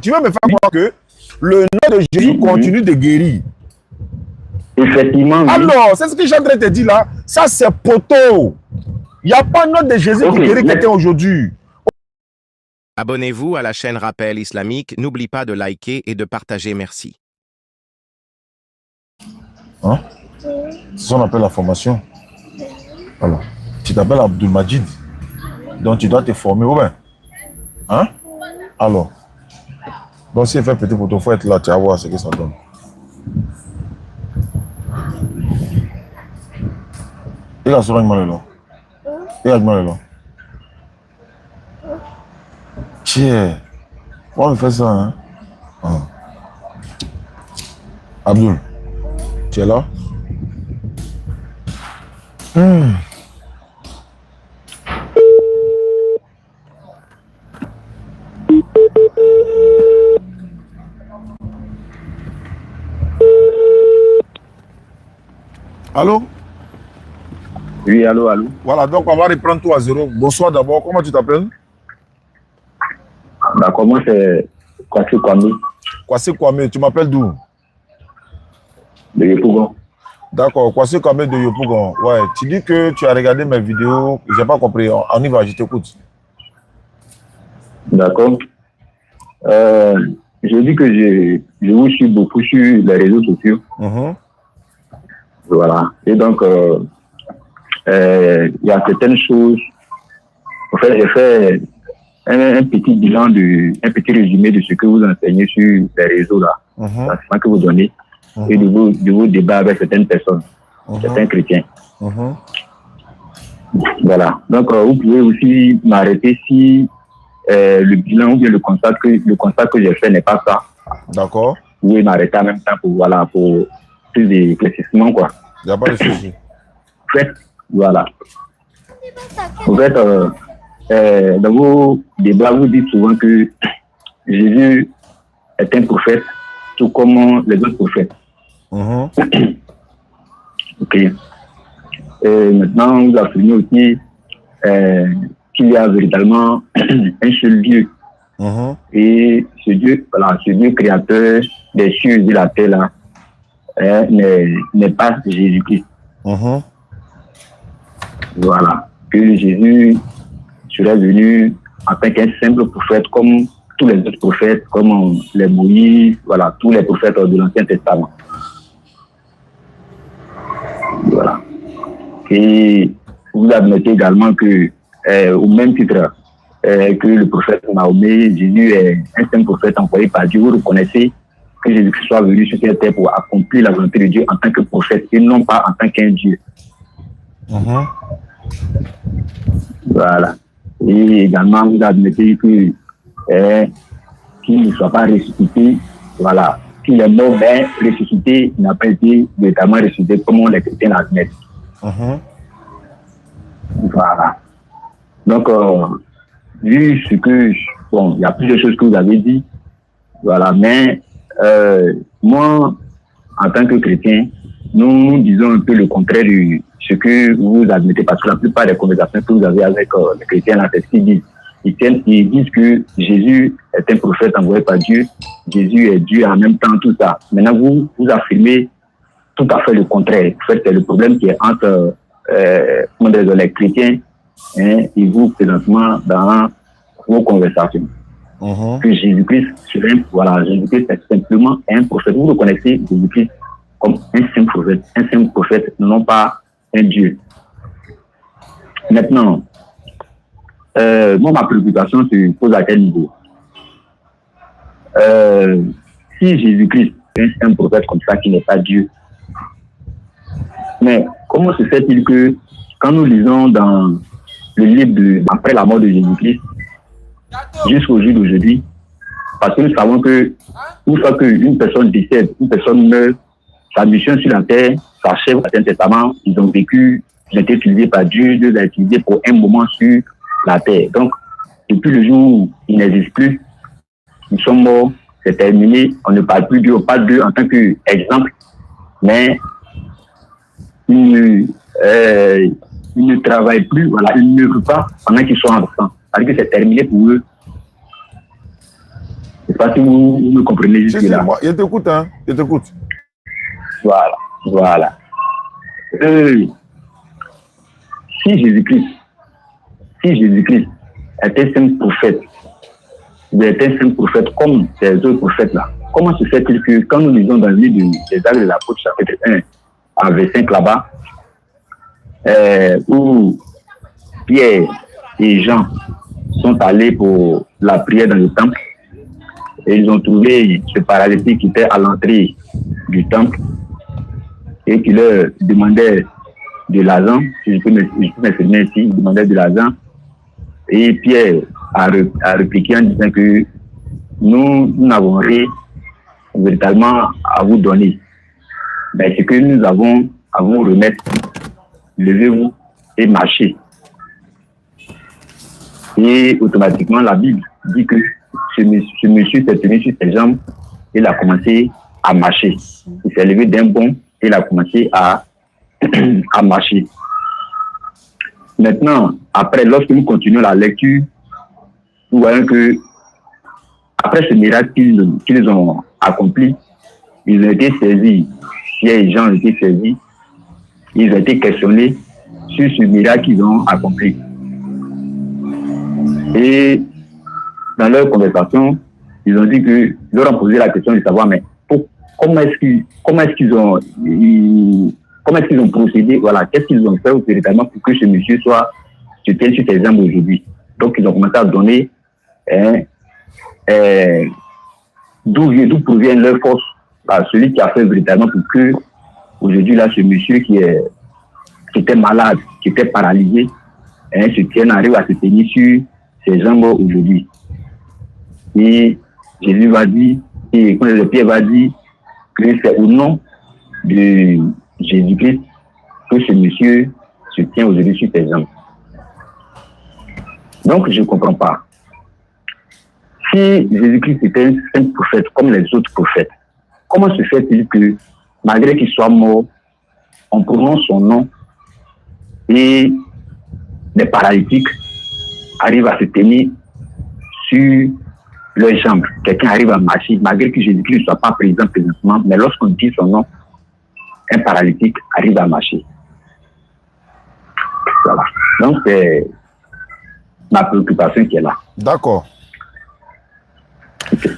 Tu veux me faire croire que le nom de Jésus continue de guérir. Effectivement. Alors, c'est ce que j'ai en train de te dire là. Ça, c'est poteau. Il n'y a pas de nom de Jésus qui guérit quelqu'un aujourd'hui. Abonnez-vous à la chaîne Rappel Islamique. N'oublie pas de liker et de partager. Merci. Hein? C'est ça qu'on appelle la formation. Alors, tu t'appelles Abdul Majid. Donc, tu dois te former. Ouais. Hein? Alors. Donc, si elle fait petit poteau, il faut être là. Tu vas voir ce que ça donne. Et là, sur le là. Et là, là. Tiens. On va faire ça, hein? Ah. Abdul, tu es là? Allô? Oui, allô, allô. Voilà, donc on va reprendre tout à zéro. Bonsoir d'abord, comment tu t'appelles? D'accord, moi c'est Kwasi Kwame. Kwasi Kwame, tu m'appelles d'où? De Yopougon. D'accord, Kwasi Kwame de Yopougon. Ouais, tu dis que tu as regardé mes vidéos, j'ai pas compris. On y va, je t'écoute. D'accord. Je dis que je vous suis beaucoup sur les réseaux sociaux. Voilà. Et donc, il y a certaines choses. En fait, j'ai fait un petit bilan, un petit résumé de ce que vous enseignez sur les réseaux là, que vous donnez, et de vos débats avec certaines personnes, certains chrétiens. Voilà. Donc, vous pouvez aussi m'arrêter si le bilan ou bien le constat que j'ai fait n'est pas ça. D'accord. Vous pouvez m'arrêter en même temps pour plus d'éclaircissement, quoi. Il n'y a pas de souci. En fait, voilà. En fait, dans vos débats, vous dites souvent que Jésus est un prophète, tout comme les autres prophètes. Ok. Et maintenant, vous affirmez aussi qu'il y a véritablement un seul Dieu. Et ce Dieu, voilà, ce Dieu créateur des cieux et de la terre là, n'est pas Jésus-Christ. Voilà. Que Jésus serait venu en tant qu'un simple prophète comme tous les autres prophètes, comme les Moïse, voilà, tous les prophètes de l'Ancien Testament. Voilà. Et vous admettez également que, au même titre que le prophète Mahomet, Jésus est un simple prophète envoyé par Dieu. Vous reconnaissez que Jésus-Christ soit venu sur cette terre pour accomplir la volonté de Dieu en tant que prophète et non pas en tant qu'un Dieu. Voilà. Et également, vous admettez que qu'il ne soit pas ressuscité, voilà. Qu'il est mort, mais ressuscité, il n'a pas été véritablement ressuscité comme les chrétiens l'admettent. Voilà. Donc, vu ce que, bon, il y a plusieurs choses que vous avez dit, voilà, mais moi, en tant que chrétien, nous disons un peu le contraire de ce que vous admettez, parce que la plupart des conversations que vous avez avec les chrétiens, là, c'est ce qu'ils disent. Ils disent que Jésus est un prophète envoyé par Dieu, Jésus est Dieu en même temps, tout ça. Maintenant, vous affirmez tout à fait le contraire. En fait, c'est le problème qui est entre les chrétiens et vous, présentement, dans vos conversations. Que Jésus-Christ serait, voilà, Jésus-Christ est simplement un prophète. Vous reconnaissez Jésus-Christ comme un simple prophète, non pas un Dieu. Maintenant, moi, ma préoccupation se pose à quel niveau? Si Jésus-Christ est un prophète comme ça qui n'est pas Dieu, mais comment se fait-il que quand nous lisons dans le livre après la mort de Jésus-Christ, jusqu'au jour d'aujourd'hui, parce que nous savons que une fois qu'une personne décède, une personne meurt, sa mission sur la terre s'achève au Ancien Testament, ils ont vécu, ils ont été utilisés par Dieu, Dieu les a utilisés pour un moment sur la terre. Donc, depuis le jour où ils n'existent plus, ils sont morts, c'est terminé, on ne parle plus d'eux, on parle d'eux en tant qu'exemple, mais ils ne travaillent plus, voilà, ils ne n'œuvrent pas pendant qu'ils sont absents. C'est-à-dire que c'est terminé pour eux. Je ne sais pas si vous me comprenez jusque-là. Moi, je t'écoute, hein. Je t'écoute. Voilà, voilà. Si Jésus-Christ était un prophète, il était un prophète comme ces autres prophètes-là, comment se fait-il que quand nous lisons dans le livre des Actes de l'Apôtre, chapitre 1, à verset 5 là-bas, où Pierre et Jean sont allés pour la prière dans le temple, et ils ont trouvé ce paralytique qui était à l'entrée du temple et qui leur demandait de l'argent, si je peux m'exprimer ici, il demandait de l'argent. Et Pierre a répliqué en disant que nous n'avons rien véritablement à vous donner. Mais ce que nous avons à vous remettre, levez-vous et marchez. Et automatiquement, la Bible dit que ce monsieur s'est tenu sur ses jambes, il a commencé à marcher. Il s'est levé d'un bond et il a commencé à marcher. Maintenant, après, lorsque nous continuons la lecture, nous voyons que après ce miracle qu'ils ont accompli, ils ont été saisis. Pierre et Jean ont été saisis. Ils ont été questionnés sur ce miracle qu'ils ont accompli. Et dans leur conversation, ils ont dit que, ils leur ont posé la question de savoir, mais comment est-ce qu'ils ont procédé, voilà, qu'est-ce qu'ils ont fait véritablement pour que ce monsieur se tienne sur ses jambes aujourd'hui. Donc, ils ont commencé à donner d'où provient leur force, celui qui a fait véritablement pour que aujourd'hui, là, ce monsieur qui était malade, qui était paralysé, arrive à se tenir sur ses jambes aujourd'hui. Et Jésus va dire, et Pierre va dire que c'est au nom de Jésus-Christ que ce monsieur se tient aujourd'hui sur ses jambes. Donc, je ne comprends pas. Si Jésus-Christ était un saint prophète comme les autres prophètes, comment se fait-il que, malgré qu'il soit mort, on prononce son nom et les paralytiques arrivent à se tenir sur leurs jambes? Quelqu'un arrive à marcher, malgré que Jésus-Christ ne soit pas présent présentement, mais lorsqu'on dit son nom, un paralytique arrive à marcher. Voilà. Donc, c'est ma préoccupation qui est là. D'accord. Okay.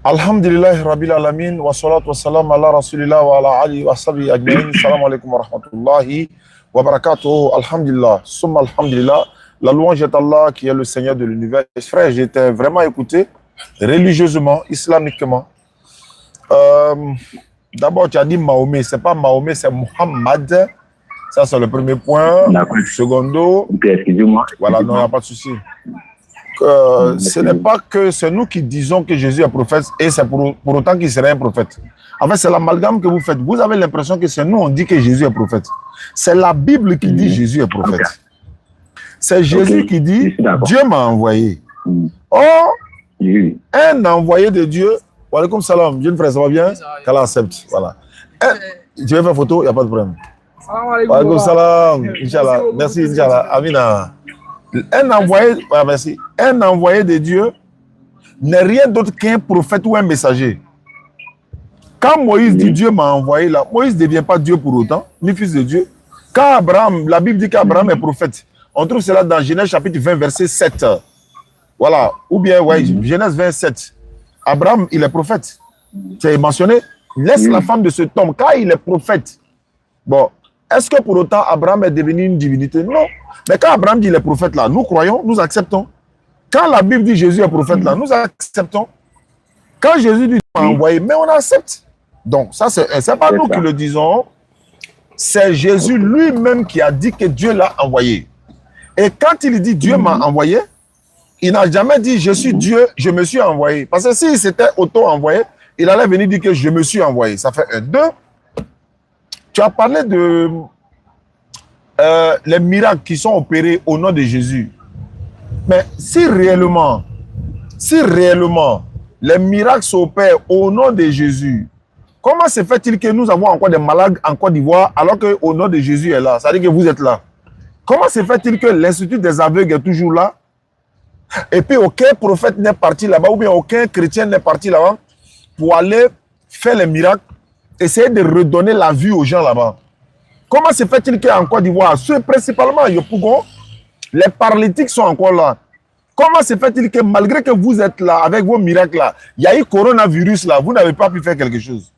Alhamdulillah Rabbil Alamin wa salatu wa salam ala Rasulillah wa ala alihi wa sahbihi ajma'in. Salam alaikum wa rahmatullahi wa barakatuh. Alhamdulillah. Summa alhamdulillah. La louange est Allah qui est le Seigneur de l'univers. Frère, j'étais vraiment écouté religieusement, islamiquement. D'abord, tu as dit Mahomet. Ce n'est pas Mahomet, c'est Muhammad. Ça, c'est le premier point. Secondo. Okay, excusez-moi. Voilà, non, il n'y a pas de souci. Ce n'est pas que c'est nous qui disons que Jésus est prophète et c'est pour autant qu'il serait un prophète. En fait, c'est l'amalgame que vous faites. Vous avez l'impression que c'est nous, on dit que Jésus est prophète. C'est la Bible qui dit Jésus est prophète. Okay. C'est Jésus qui dit Dieu m'a envoyé. Or, un envoyé de Dieu, wa alaykoum salam, jeune frère, ça va bien? Qu'Allah accepte. Voilà. Tu veux faire photo? Il n'y a pas de problème. Wa alaykoum salam. Inch'Allah. Merci, Inch'Allah. Amina. Un envoyé de Dieu n'est rien d'autre qu'un prophète ou un messager. Quand Moïse dit Dieu m'a envoyé là, Moïse ne devient pas Dieu pour autant, ni fils de Dieu. Quand Abraham, la Bible dit qu'Abraham est prophète, on trouve cela dans Genèse chapitre 20, verset 7. Voilà. Ou bien, ouais, Genèse 27. Abraham, il est prophète. Tu as mentionné, laisse la femme de cet homme, car il est prophète. Bon, est-ce que pour autant Abraham est devenu une divinité? Non. Mais quand Abraham dit il est prophète là, nous croyons, nous acceptons. Quand la Bible dit Jésus est prophète là, nous acceptons. Quand Jésus dit Dieu m'a envoyé, mais on accepte. Donc, ça, c'est pas nous qui le disons. C'est Jésus lui-même qui a dit que Dieu l'a envoyé. Et quand il dit Dieu m'a envoyé, il n'a jamais dit je suis Dieu, je me suis envoyé. Parce que s'il s'était auto-envoyé, il allait venir dire que je me suis envoyé. Ça fait un. Deux, tu as parlé de les miracles qui sont opérés au nom de Jésus. Mais si réellement les miracles s'opèrent au nom de Jésus, comment se fait-il que nous avons encore des malades en Côte d'Ivoire alors qu'au nom de Jésus est là? C'est-à-dire que vous êtes là. Comment se fait-il que l'Institut des aveugles est toujours là Et puis aucun prophète n'est parti là-bas, ou bien aucun chrétien n'est parti là-bas pour aller faire les miracles, essayer de redonner la vue aux gens là-bas. Comment se fait-il qu'en Côte d'Ivoire, ceux principalement à Yopougon, les paralytiques sont encore là? Comment se fait-il que malgré que vous êtes là avec vos miracles là, il y a eu coronavirus là, vous n'avez pas pu faire quelque chose?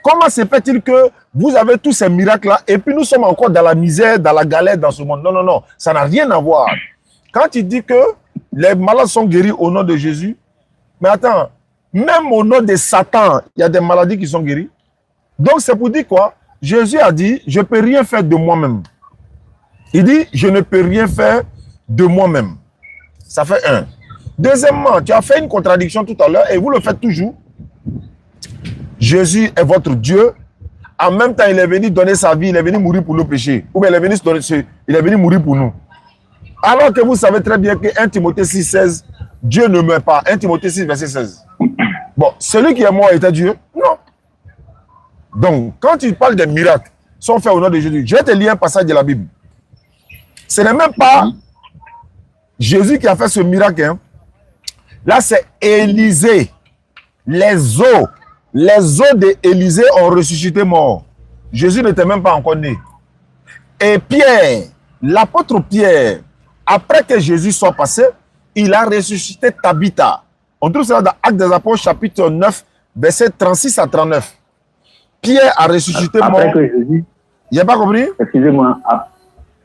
Comment se fait-il que vous avez tous ces miracles là et puis nous sommes encore dans la misère, dans la galère dans ce monde? Non, non, non, ça n'a rien à voir. Quand il dit que les malades sont guéris au nom de Jésus, mais attends, même au nom de Satan, il y a des maladies qui sont guéries. Donc c'est pour dire quoi? Jésus a dit, je ne peux rien faire de moi-même. Il dit, je ne peux rien faire de moi-même. Ça fait un. Deuxièmement, tu as fait une contradiction tout à l'heure et vous le faites toujours. Jésus est votre Dieu. En même temps, il est venu donner sa vie, il est venu mourir pour nos péchés. Ou bien il est venu mourir pour nous. Alors que vous savez très bien que 1 Timothée 6, 16, Dieu ne meurt pas. 1 Timothée 6, verset 16. Bon, celui qui est mort était Dieu? Non. Donc, quand tu parles des miracles, sont faits au nom de Jésus. Je vais te lire un passage de la Bible. Ce n'est même pas Jésus qui a fait ce miracle. Hein. Là, c'est Élisée. Les os d'Élisée ont ressuscité mort. Jésus n'était même pas encore né. Et Pierre, l'apôtre Pierre, après que Jésus soit passé, il a ressuscité Tabitha. On trouve cela dans Actes des Apôtres, chapitre 9, versets 36 à 39. Pierre a ressuscité mort. Après que Jésus... Il n'y a pas compris? Excusez-moi.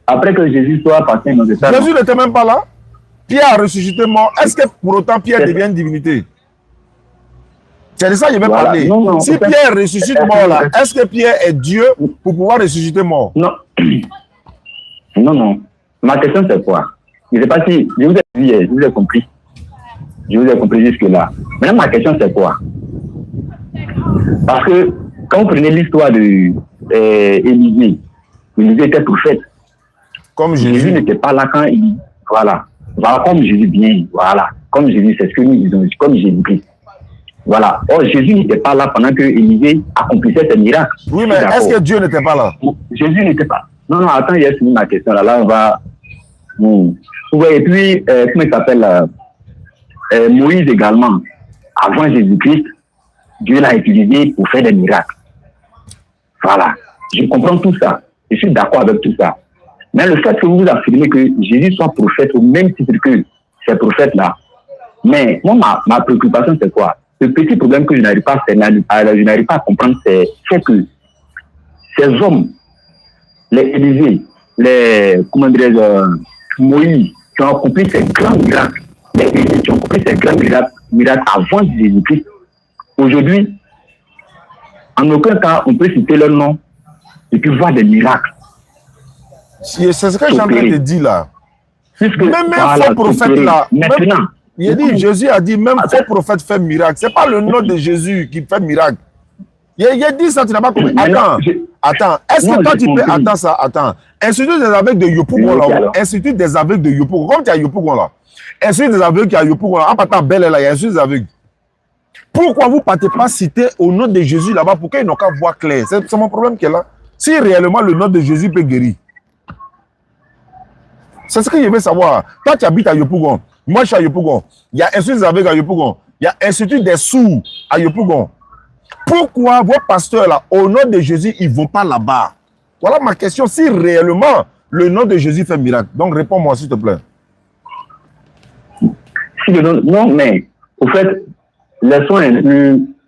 Après que Jésus soit passé dans le temps... Jésus n'était même pas là. Pierre a ressuscité mort. Est-ce que pour autant Pierre devient une divinité? C'est de ça que je vais parler. Non, non, si Pierre ressuscite mort là, est-ce que Pierre est Dieu pour pouvoir ressusciter mort? Non. Non, non. Ma question c'est quoi? Je ne sais pas si je vous ai dit, je vous ai compris. Je vous ai compris jusque-là. Maintenant, ma question c'est quoi? Parce que quand vous prenez l'histoire de Élisée, Élisée était prophète. Comme Jésus n'était pas là quand il... Voilà. Voilà, comme Jésus bien. Voilà. Comme Jésus, c'est ce que nous disons. Comme Jésus-Christ. Voilà. Or, Jésus n'était pas là pendant que Élisée accomplissait ses miracles. Oui, mais est-ce que Dieu n'était pas là? Jésus n'était pas. Non, non, attends, il y a fini ma question. Là, on va... Et puis, comment il s'appelle Moïse également. Avant Jésus-Christ, Dieu l'a utilisé pour faire des miracles. Voilà. Je comprends tout ça. Je suis d'accord avec tout ça. Mais le fait que vous affirmez que Jésus soit prophète au même titre que ces prophètes-là, mais moi, ma préoccupation, c'est quoi? Le petit problème que je n'arrive pas à comprendre, c'est que ces hommes, les Élisée, comment dirais-je, Moïse, qui ont accompli ces grands miracles, les Élisée qui ont accompli ces grands miracles avant Jésus-Christ, aujourd'hui, en aucun cas, on peut citer leur nom et puis voir des miracles. C'est ce que j'en ai dit là. Puisque, même un faux prophète là. Maintenant, Jésus a dit, même faux prophète fait miracle. Ce n'est pas le nom de Jésus qui fait miracle. Il a dit ça, tu n'as pas compris. Attends. Est-ce que toi tu peux... Attends ça, attends. Institut des aveugles de Yopougon là. Institut des aveugles de Yopougon. Comme tu as Yopougon là. Institut des aveugles qui a Yopougon là. En partant belle là, il y a Institut des aveugles. Pourquoi vous ne partez pas citer au nom de Jésus là-bas pour qu'ils n'ont qu'à voir clair? C'est mon problème qui est là. Si réellement le nom de Jésus peut guérir. C'est ce que je veux savoir. Toi, tu habites à Yopougon. Moi, je suis à Yopougon. Il y a Institut des aveugles à Yopougon. Il y a Institut des sourds à Yopougon. Pourquoi vos pasteurs là, au nom de Jésus, ils ne vont pas là-bas? Voilà ma question. Si réellement le nom de Jésus fait miracle. Donc, réponds-moi, s'il te plaît. Si le nom... Non, mais au fait, laissons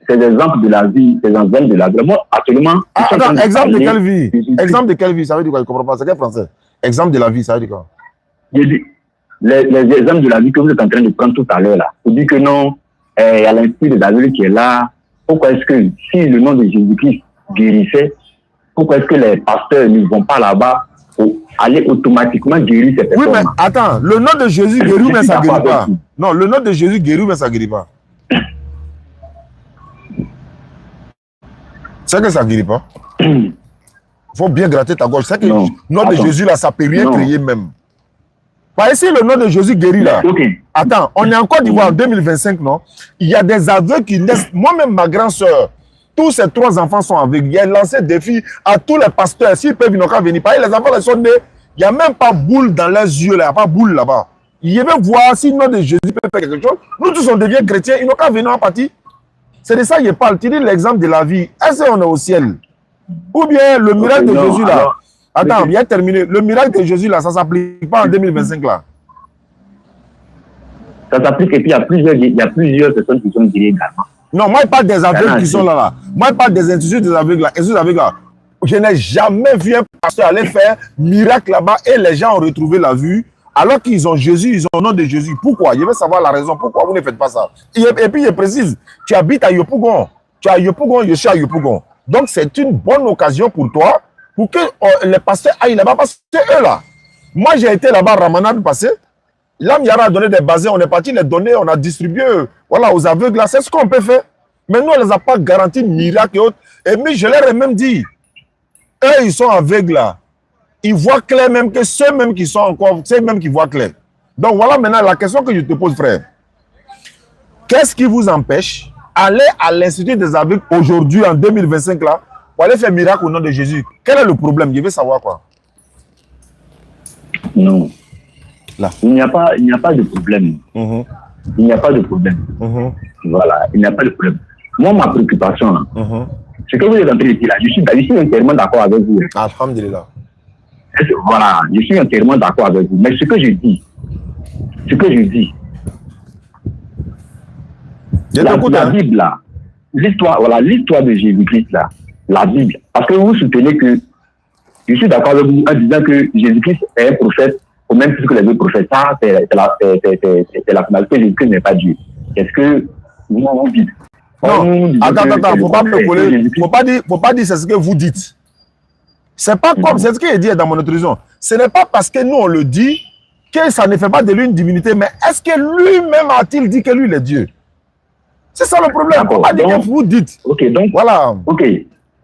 ces exemples de la vie, ces exemples de la vie. Moi, actuellement... Attends, exemple de quelle vie? Exemple de quelle vie? Ça veut dire quoi? Je ne comprends pas. C'est quel français? Exemple de la vie, ça veut dire quoi? Les exemples de la vie que vous êtes en train de prendre tout à l'heure, là. Vous dites que non, il y a l'Institut des aveugles qui est là. Pourquoi est-ce que, si le nom de Jésus-Christ guérissait, pourquoi est-ce que les pasteurs ne vont pas là-bas pour aller automatiquement guérir ces personnes? Oui, mais attends, le nom de Jésus guérit, mais ça ne guérit pas. Non, le nom de Jésus guérit, mais ça ne guérit pas. C'est que ça ne guérit pas. Il faut bien gratter ta gorge. C'est que le nom de Jésus, là, ça ne peut rien créer même. Par ici, le nom de Jésus guérit là. Attends, on est en Côte d'Ivoire en 2025, non? Il y a des aveugles qui naissent. Moi-même, ma grande soeur, tous ces 3 enfants sont aveugles. Il a lancé des défi à tous les pasteurs. S'ils peuvent, ils n'ont qu'à venir. Les enfants, ils sont nés. Il n'y a même pas boule dans leurs yeux là. Il n'y a pas boule là-bas. Je vais voir si le nom de Jésus peut faire quelque chose. Nous tous, on devient chrétiens. Ils n'ont qu'à venir en partie. C'est de ça que je parle. Tu dis l'exemple de la vie. Est-ce qu'on est au ciel? Ou bien le miracle de Jésus là. Alors, attends, bien terminé. Le miracle de Jésus là, ça ne s'applique pas en 2025 là. Ça s'applique et puis il y a plusieurs personnes qui sont guéries également. Non, moi je parle des aveugles qui sont là. Moi je parle des instituts des aveugles là. Instituts des aveugles là. Je n'ai jamais vu un pasteur aller faire miracle là-bas et les gens ont retrouvé la vue alors qu'ils ont Jésus, ils ont le nom de Jésus. Pourquoi? Je veux savoir la raison. Pourquoi vous ne faites pas ça? Et puis je précise, tu habites à Yopougon. Tu es à Yopougon, je suis à Yopougon. Donc c'est une bonne occasion pour toi pour que les pasteurs aillent là-bas parce que eux là. Moi j'ai été là-bas Ramadan passé. Là, Yara a donné des basins, on est parti les donner, on a distribué voilà, aux aveugles. C'est ce qu'on peut faire. Mais nous, on ne les a pas garanti miracle et autres. Et puis, je leur ai même dit, eux, ils sont aveugles là. Ils voient clair même que ceux-mêmes qui sont encore, ceux-mêmes qui voient clair. Donc, voilà maintenant la question que je te pose, frère. Qu'est-ce qui vous empêche d'aller à l'Institut des aveugles aujourd'hui, en 2025 là, pour aller faire miracle au nom de Jésus? Quel est le problème? Je veux savoir quoi. Non. Là. Il n'y a pas de problème. Il n'y a pas de problème. Voilà, il n'y a pas de problème. Moi, ma préoccupation, là, ce que vous êtes en train de dire là, je suis entièrement d'accord avec vous. Alhamdulillah. Voilà, je suis entièrement d'accord avec vous. Mais ce que je dis, la Bible là, l'histoire de Jésus-Christ là, la Bible, parce que vous soutenez que, je suis d'accord avec vous en disant que Jésus-Christ est un prophète, au même titre que les autres prophètes. Ça, c'est la finalité. Jésus-Christ n'est pas Dieu. Est-ce que vous dites? Non, attends, faut pas me coller. Faut pas dire c'est ce que vous dites. C'est pas comme, c'est ce qu'il dit dans mon introduction. Ce n'est pas parce que nous on le dit que ça ne fait pas de lui une divinité, mais est-ce que lui-même a-t-il dit que lui il est Dieu? C'est ça le problème. Faut pas dire que vous dites. Ok, donc voilà. Ok.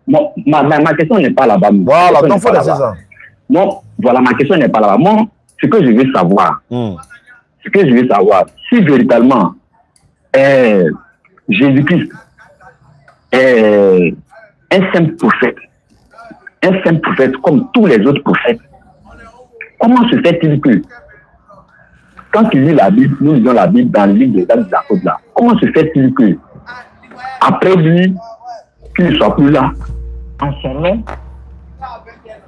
Bon, ma question n'est pas là-bas. Voilà, donc faut laisser ça. Non, voilà, ma question n'est pas là-bas. Moi, ce que je veux savoir, si véritablement Jésus-Christ est un simple prophète comme tous les autres prophètes, comment se fait-il que, quand il lit la Bible, nous lisons la Bible dans le livre des Actes des Apôtres là, comment se fait-il que, après lui, qu'il ne soit plus là, en son nom,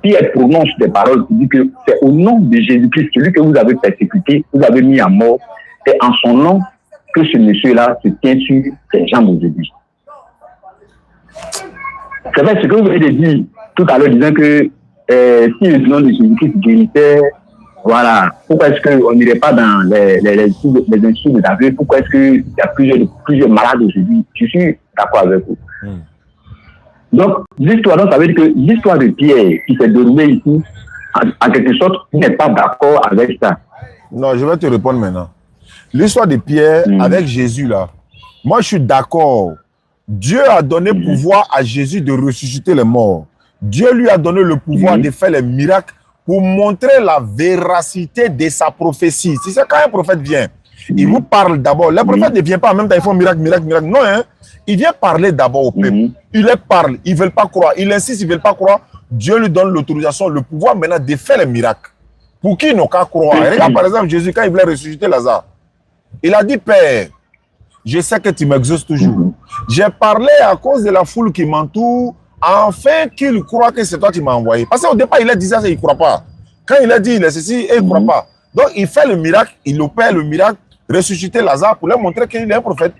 Pierre prononce des paroles qui disent que c'est au nom de Jésus-Christ, celui que vous avez persécuté, vous avez mis à mort, c'est en son nom que ce monsieur-là se tient sur ses jambes aujourd'hui. C'est vrai ce que vous avez dit tout à l'heure, disant que si le nom de Jésus-Christ guérissait, voilà, pourquoi est-ce qu'on n'irait pas dans les instituts des aveugles, pourquoi est-ce qu'il y a plusieurs malades aujourd'hui? Je suis d'accord avec vous. Donc, l'histoire, ça veut dire que l'histoire de Pierre qui s'est déroulée ici, en quelque sorte, n'est pas d'accord avec ça. Non, je vais te répondre maintenant. L'histoire de Pierre avec Jésus, là, moi je suis d'accord. Dieu a donné pouvoir à Jésus de ressusciter les morts. Dieu lui a donné le pouvoir de faire les miracles pour montrer la véracité de sa prophétie. Si c'est quand un prophète vient, il vous parle d'abord. Le prophète ne vient pas en même temps, ils font miracle. Non, hein. Il vient parler d'abord au peuple. Il leur parle, ils ne veulent pas croire. Il insiste, ils ne veulent pas croire. Dieu lui donne l'autorisation, le pouvoir maintenant de faire les miracles. Pour qui n'ont qu'à croire. Regarde par exemple Jésus, quand il voulait ressusciter Lazare, il a dit, Père, je sais que tu m'exauces toujours. J'ai parlé à cause de la foule qui m'entoure, afin qu'il croit que c'est toi qui m'as envoyé. Parce qu'au départ, il a dit ça, il ne croit pas. Quand il a dit, il est ceci, il ne croit pas. Donc, il fait le miracle, il opère le miracle, ressusciter Lazare pour leur montrer qu'il est un prophète.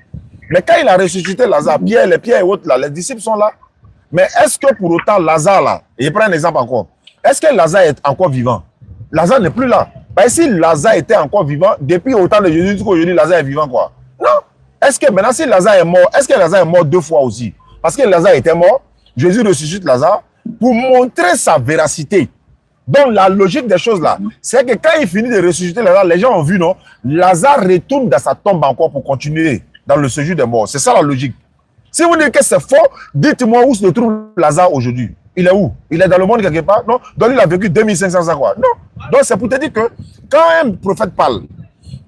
Mais quand il a ressuscité Lazare, Pierre et autres, là, les disciples sont là. Mais est-ce que pour autant, Lazare, là, et je prends un exemple encore, est-ce que Lazare est encore vivant? Lazare n'est plus là. Parce que si Lazare était encore vivant, depuis autant de Jésus, jusqu'aujourd'hui, Lazare est vivant, quoi. Non. Est-ce que maintenant, si Lazare est mort, est-ce que Lazare est mort 2 fois aussi? Parce que Lazare était mort, Jésus ressuscite Lazare pour montrer sa véracité. Donc, la logique des choses là, c'est que quand il finit de ressusciter Lazare, les gens ont vu, non? Lazare retourne dans sa tombe encore pour continuer dans le séjour des morts. C'est ça la logique. Si vous dites que c'est faux, dites-moi où se trouve Lazare aujourd'hui. Il est où? Il est dans le monde quelque part? Non? Donc, il a vécu 2500 ans, quoi. Non. Donc, c'est pour te dire que quand un prophète parle,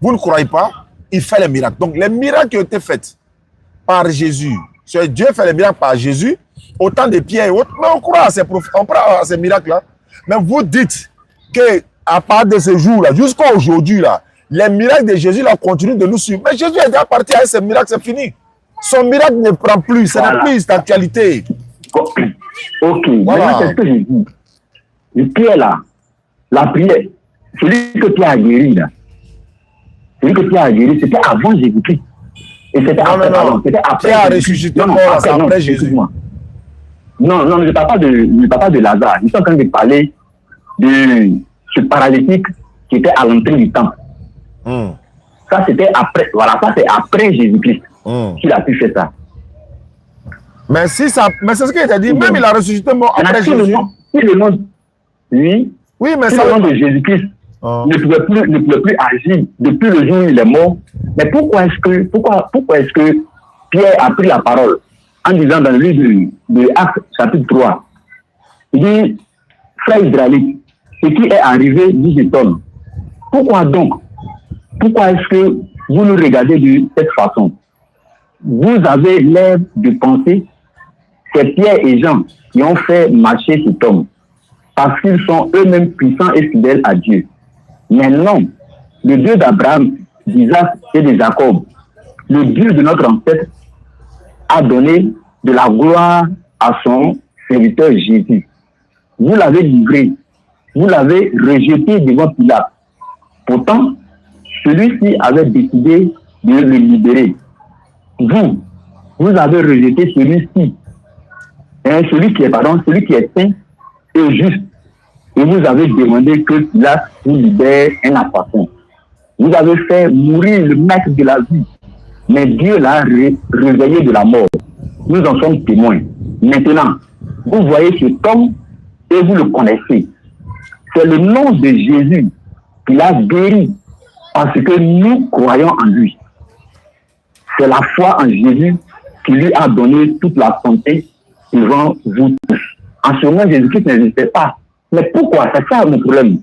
vous ne croyez pas, il fait les miracles. Donc, les miracles qui ont été faits par Jésus, c'est Dieu fait les miracles par Jésus, autant de Pierre et autres, mais on croit à ces miracles-là. Mais vous dites qu'à part de ce jour-là, jusqu'à aujourd'hui, là, les miracles de Jésus là continuent de nous suivre. Mais Jésus est déjà parti avec ses miracles, c'est fini. Son miracle ne prend plus, ce n'est plus d'actualité. Ok, Voilà. maintenant c'est ce que je dis. Le Pierre là, la prière, celui que Pierre a guéri là, celui que Pierre a guéri, c'était avant Jésus-Christ. Et c'était après, pardon, c'était après. Pierre a ressuscité mort, c'est après Jésus. Non, je ne parle pas de Lazare. Je suis en train de parler de ce paralytique qui était à l'entrée du temple. Ça, c'était après, voilà, ça c'est après Jésus-Christ qu'il a pu faire ça. Mais c'est ce qu'il t'a dit, même il a ressuscité mort après Jésus. Oui, mais ça, le nom de Jésus-Christ ne pouvait plus agir depuis le jour où il est mort. Mais pourquoi est-ce que Pierre a pris la parole en disant dans le livre de Actes, chapitre 3, il dit, frère Israélite, ce qui est arrivé nous étonne. Pourquoi donc? Pourquoi est-ce que vous nous regardez de cette façon? Vous avez l'air de penser que Pierre et Jean qui ont fait marcher cet homme parce qu'ils sont eux-mêmes puissants et fidèles à Dieu. Mais non, le Dieu d'Abraham, d'Isaac et de Jacob, le Dieu de notre ancêtre, a donné de la gloire à son serviteur Jésus. Vous l'avez livré, vous l'avez rejeté devant Pilate. Pourtant, celui-ci avait décidé de le libérer. Vous avez rejeté celui-ci, celui qui est saint et juste. Et vous avez demandé que Pilate vous libère un assassin. Vous avez fait mourir le maître de la vie. Mais Dieu l'a réveillé de la mort. Nous en sommes témoins. Maintenant, vous voyez cet homme et vous le connaissez. C'est le nom de Jésus qu'il a guéri parce que nous croyons en lui. C'est la foi en Jésus qui lui a donné toute la santé devant vous tous. En ce moment, Jésus-Christ n'existait pas. Mais pourquoi? C'est ça mon problème.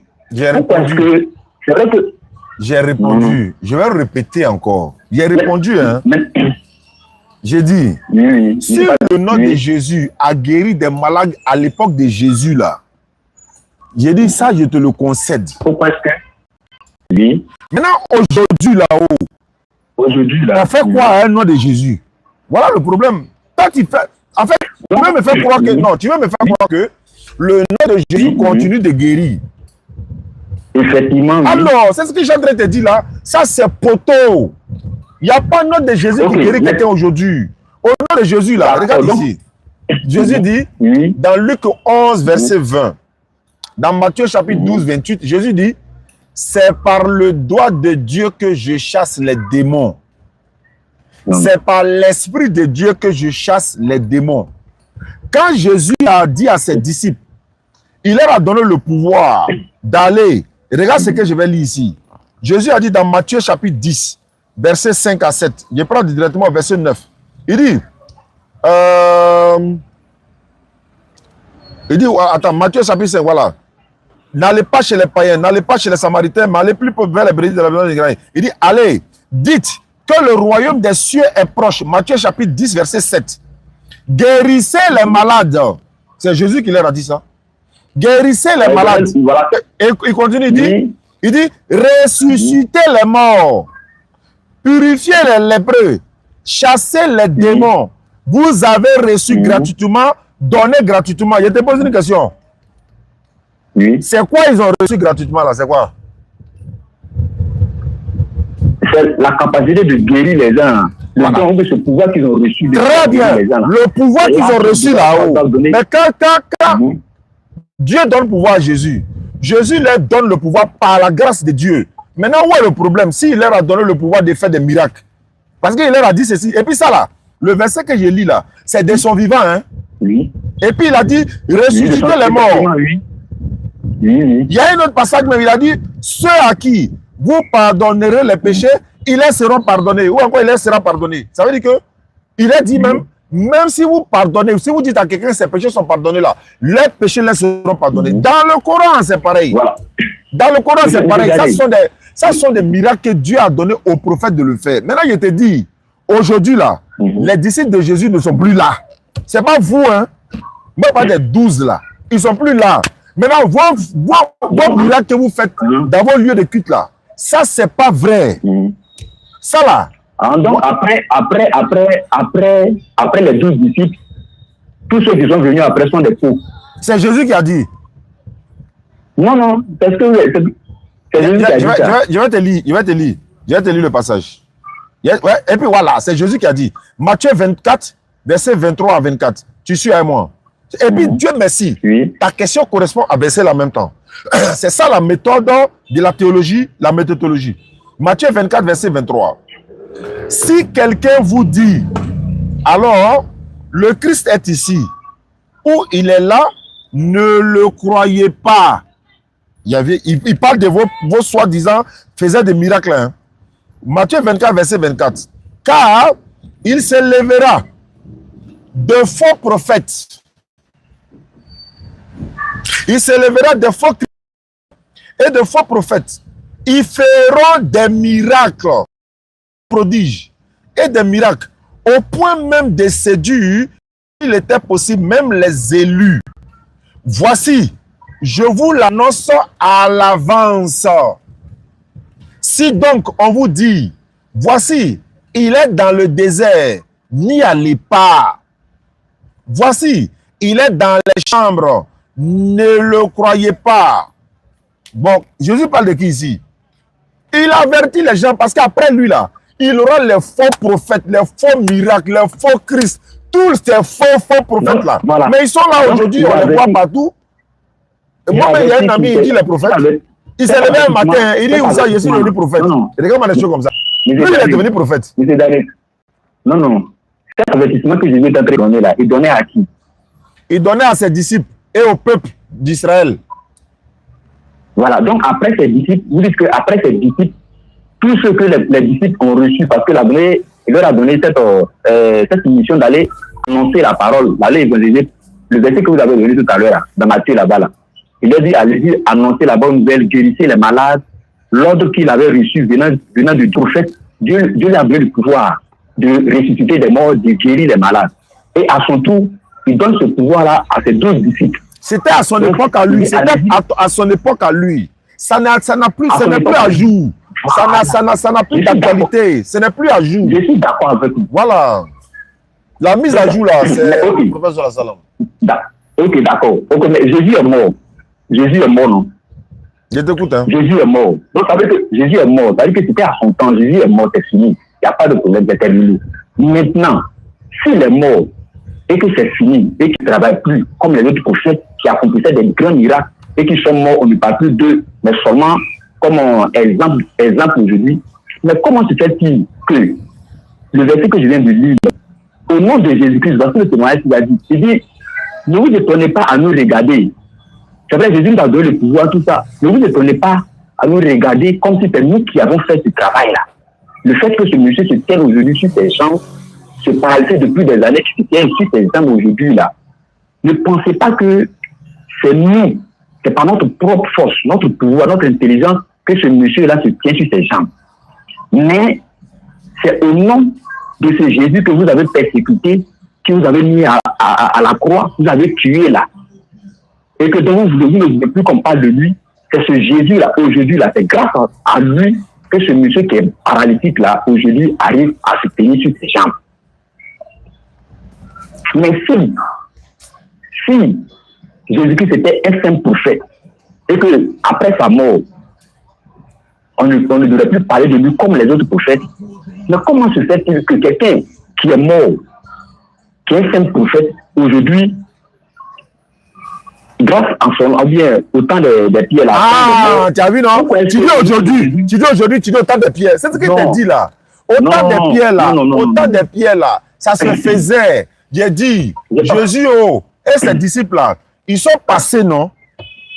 Pourquoi est-ce que... C'est vrai que... J'ai répondu. Je vais le répéter encore. J'ai répondu, hein. J'ai dit, si le nom de Jésus a guéri des malades à l'époque de Jésus, là, j'ai dit ça, je te le concède. Pourquoi est-ce que... Oui. Maintenant, aujourd'hui, là-haut, on fait quoi à un nom de Jésus? Voilà le problème. Toi, tu fais... En fait, tu veux me faire croire que... Non, tu veux me faire croire que le nom de Jésus continue de guérir. Effectivement. Oui. Alors, c'est ce que j'ai en train de te dire là. Ça, c'est poteau. Il n'y a pas de nom de Jésus qui guérit quelqu'un aujourd'hui. Au nom de Jésus, là, regarde ici. Jésus dit, dans Luc 11, verset 20, dans Matthieu chapitre 12, 28, Jésus dit, c'est par le doigt de Dieu que je chasse les démons. C'est par l'Esprit de Dieu que je chasse les démons. Quand Jésus a dit à ses disciples, il leur a donné le pouvoir d'aller. Regarde ce que je vais lire ici. Jésus a dit dans Matthieu chapitre 10, verset 5 à 7. Je prends directement verset 9. Il dit, attends, Matthieu chapitre 5, voilà. N'allez pas chez les païens, n'allez pas chez les samaritains, mais allez plus vers les brebis de la maison des grains. Il dit, allez, dites que le royaume des cieux est proche. Matthieu chapitre 10, verset 7. Guérissez les malades. C'est Jésus qui leur a dit ça. Guérissez les malades. Voilà. Et il continue, il dit, ressuscitez les morts, purifiez les lépreux, chassez les démons. Vous avez reçu gratuitement, donné gratuitement. Je te pose une question. C'est quoi ils ont reçu gratuitement là? C'est quoi? C'est la capacité de guérir les gens. Ce pouvoir qu'ils ont reçu. Très bien. Le pouvoir qu'ils ont reçu là-haut. Mais quand Dieu donne le pouvoir à Jésus, Jésus leur donne le pouvoir par la grâce de Dieu. Maintenant, où est le problème? S'il leur a donné le pouvoir de faire des miracles, parce qu'il leur a dit ceci. Et puis ça là, le verset que je lis là, c'est de son vivant. Hein? Oui. Et puis il a dit, ressuscitez les morts. Oui. Il y a un autre passage, mais il a dit, ceux à qui vous pardonnerez les péchés, ils leur seront pardonnés. Ou encore, il leur sera pardonné. Ça veut dire que, il a dit même si vous pardonnez, si vous dites à quelqu'un que ses péchés sont pardonnés là, les péchés leur seront pardonnés. Dans le Coran, c'est pareil. Voilà. Dans le Coran, c'est pareil. Ça sont des miracles que Dieu a donné aux prophètes de le faire. Maintenant, je te dis, aujourd'hui là, les disciples de Jésus ne sont plus là. C'est pas vous, hein. Même pas des 12 là. Ils sont plus là. Maintenant, vos miracles que vous faites dans vos lieux de culte là, Ça, c'est pas vrai. Ça là. Donc, après les 12 disciples, tous ceux qui sont venus après sont des faux. C'est Jésus qui a dit. Non, parce que c'est Jésus qui a dit ça. Je vais te lire le passage. Et puis voilà, c'est Jésus qui a dit. Matthieu 24, verset 23 à 24. Tu suis avec moi. Et puis, Dieu merci, ta question correspond à verset en même temps. C'est ça la méthode de la théologie, la méthodologie. Matthieu 24, verset 23. Si quelqu'un vous dit, alors, le Christ est ici, ou il est là, ne le croyez pas. Il parle de vos soi-disant faisait des miracles. Hein. Matthieu 24, verset 24. Car il se lèvera de faux prophètes. Il se lèvera de faux et de faux prophètes. Ils feront des miracles, prodiges et des miracles, au point même de séduire, il était possible, même les élus. Voici, je vous l'annonce à l'avance. Si donc on vous dit, voici, il est dans le désert, n'y allez pas. Voici, il est dans les chambres, ne le croyez pas. Bon, Jésus parle de qui ici? Il avertit les gens parce qu'après lui là, il aura les faux prophètes, les faux miracles, les faux Christ, tous ces faux prophètes là. Voilà. Mais ils sont là aujourd'hui, on les voit partout. Et moi, il y a un ami, il dit les prophètes. Il s'est levé un matin, il dit où ça, je suis devenu prophète. Regarde-moi les choses comme ça. Lui, il est devenu prophète. Non. Cet avertissement que Jésus est en train de donner là, il donnait à qui? Il donnait à ses disciples et au peuple d'Israël. Voilà, donc après ses disciples, vous dites qu'après ses disciples, tout ce que les disciples ont reçu, parce qu'il leur a donné cette mission d'aller annoncer la parole, d'aller évangéliser. Le verset que vous avez donné tout à l'heure, dans Matthieu là-bas, là, il leur dit, allez-y, annoncer la bonne nouvelle, guérissez les malades. L'ordre qu'il avait reçu venant du prophète, Dieu lui a donné le pouvoir de ressusciter des morts, de guérir les malades. Et à son tour, il donne ce pouvoir-là à ses 12 disciples. C'était à son époque à lui. C'était à son époque à lui. Ça n'est plus à jour. Ça n'a plus d'actualité. Ce n'est plus à jour. Je suis d'accord avec vous. Voilà. La mise à jour là, c'est le professeur Salam. Ok, d'accord. Ok, mais Jésus est mort. Jésus est mort, non? Je t'écoute, hein. Jésus est mort. Donc, ça veut dire que Jésus est mort. Ça veut dire que c'était à son temps. Jésus est mort, c'est fini. Il n'y a pas de problème, c'est terminé. Maintenant, s'il est mort et que c'est fini et qu'il ne travaille plus comme les autres prophètes qui accomplissaient des grands miracles et qui sont morts, on ne parle plus d'eux, mais seulement comme exemple aujourd'hui. Mais comment se fait-il que le verset que je viens de lire, au nom de Jésus-Christ, dans le témoignage qu'il a dit, il dit, ne vous étonnez pas à nous regarder. C'est vrai, Jésus nous a donné le pouvoir, tout ça. Ne vous étonnez pas à nous regarder comme si c'était nous qui avons fait ce travail-là. Le fait que ce monsieur se tienne aujourd'hui sur ses jambes, se paralyser depuis des années, qui se tienne sur ses jambes aujourd'hui-là. Ne pensez pas que c'est nous, c'est par notre propre force, notre pouvoir, notre intelligence, que ce monsieur-là se tient sur ses jambes. Mais c'est au nom de ce Jésus que vous avez persécuté, que vous avez mis à la croix, vous avez tué là. Et que donc vous ne voulez plus qu'on parle de lui, c'est ce Jésus-là, aujourd'hui-là, c'est grâce à lui que ce monsieur qui est paralytique là, aujourd'hui, arrive à se tenir sur ses jambes. Mais si Jésus-Christ était un saint prophète, et que après sa mort, on ne devrait plus parler de lui comme les autres prophètes, mais comment se fait-il que quelqu'un qui est mort, qui est un saint prophète, aujourd'hui, grâce à son, ou bien au temps des pierres là. Ah, tu as vu, non? Tu dis aujourd'hui, tu dis au temps des pierres. C'est ce que tu as dit là. Au temps des pierres là, au temps des pierres là, ça se faisait. J'ai dit, Jésus et ses disciples là, ils sont passés, non?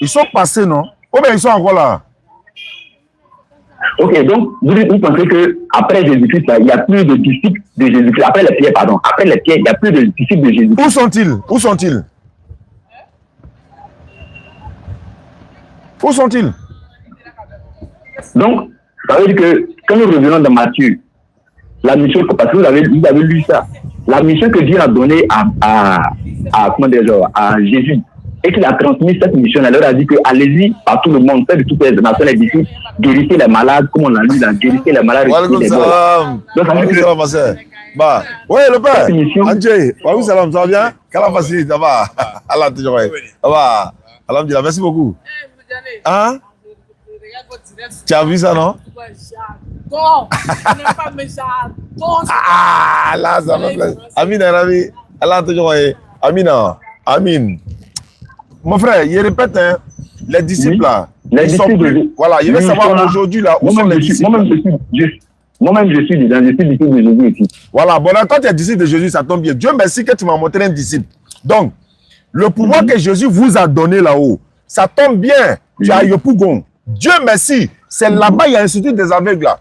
Ils sont passés, non? Ou bien ils sont encore là? Ok, donc vous pensez qu'après Jésus-Christ, il n'y a plus de disciples de Jésus-Christ. Après les pierres, pardon. Après les pierres, il n'y a plus de disciples de Jésus-Christ. Où sont-ils? Où sont-ils? Où sont-ils? Donc, ça veut dire que quand nous revenons dans Matthieu, la mission, parce que vous avez lu ça, la mission que Dieu a donnée à Jésus, et qu'il a transmis cette mission, elle leur a dit que allez-y par tout le monde, faites de toutes les nations les disciples, guérissez les malades, comme on l'a dit là, guérissez les malades. Walaikum salam. Walaikum salam, ma soeur. Bah, oui, le père. Andjé, walaikum salam, ça va bien? Kala facile, ça va. Allah toujours. Ça va. Alhamdulillah, merci beaucoup. Hein? Tu as vu ça, non? Ah, là, ça me plaît. Amin, Arabi. Allah toujours. Amina. Amin. Mon frère, il répète, hein, les disciples là. Les disciples, voilà, il veut savoir aujourd'hui là où sont les disciples. Moi-même, je suis dedans, je suis disciple de Jésus ici. Voilà, bon, quand tu es disciple de Jésus, ça tombe bien. Dieu merci que tu m'as montré un disciple. Donc, le pouvoir que Jésus vous a donné là-haut, ça tombe bien. Tu as Yopougon. Dieu merci, c'est là-bas, il y a l'Institut des aveugles là.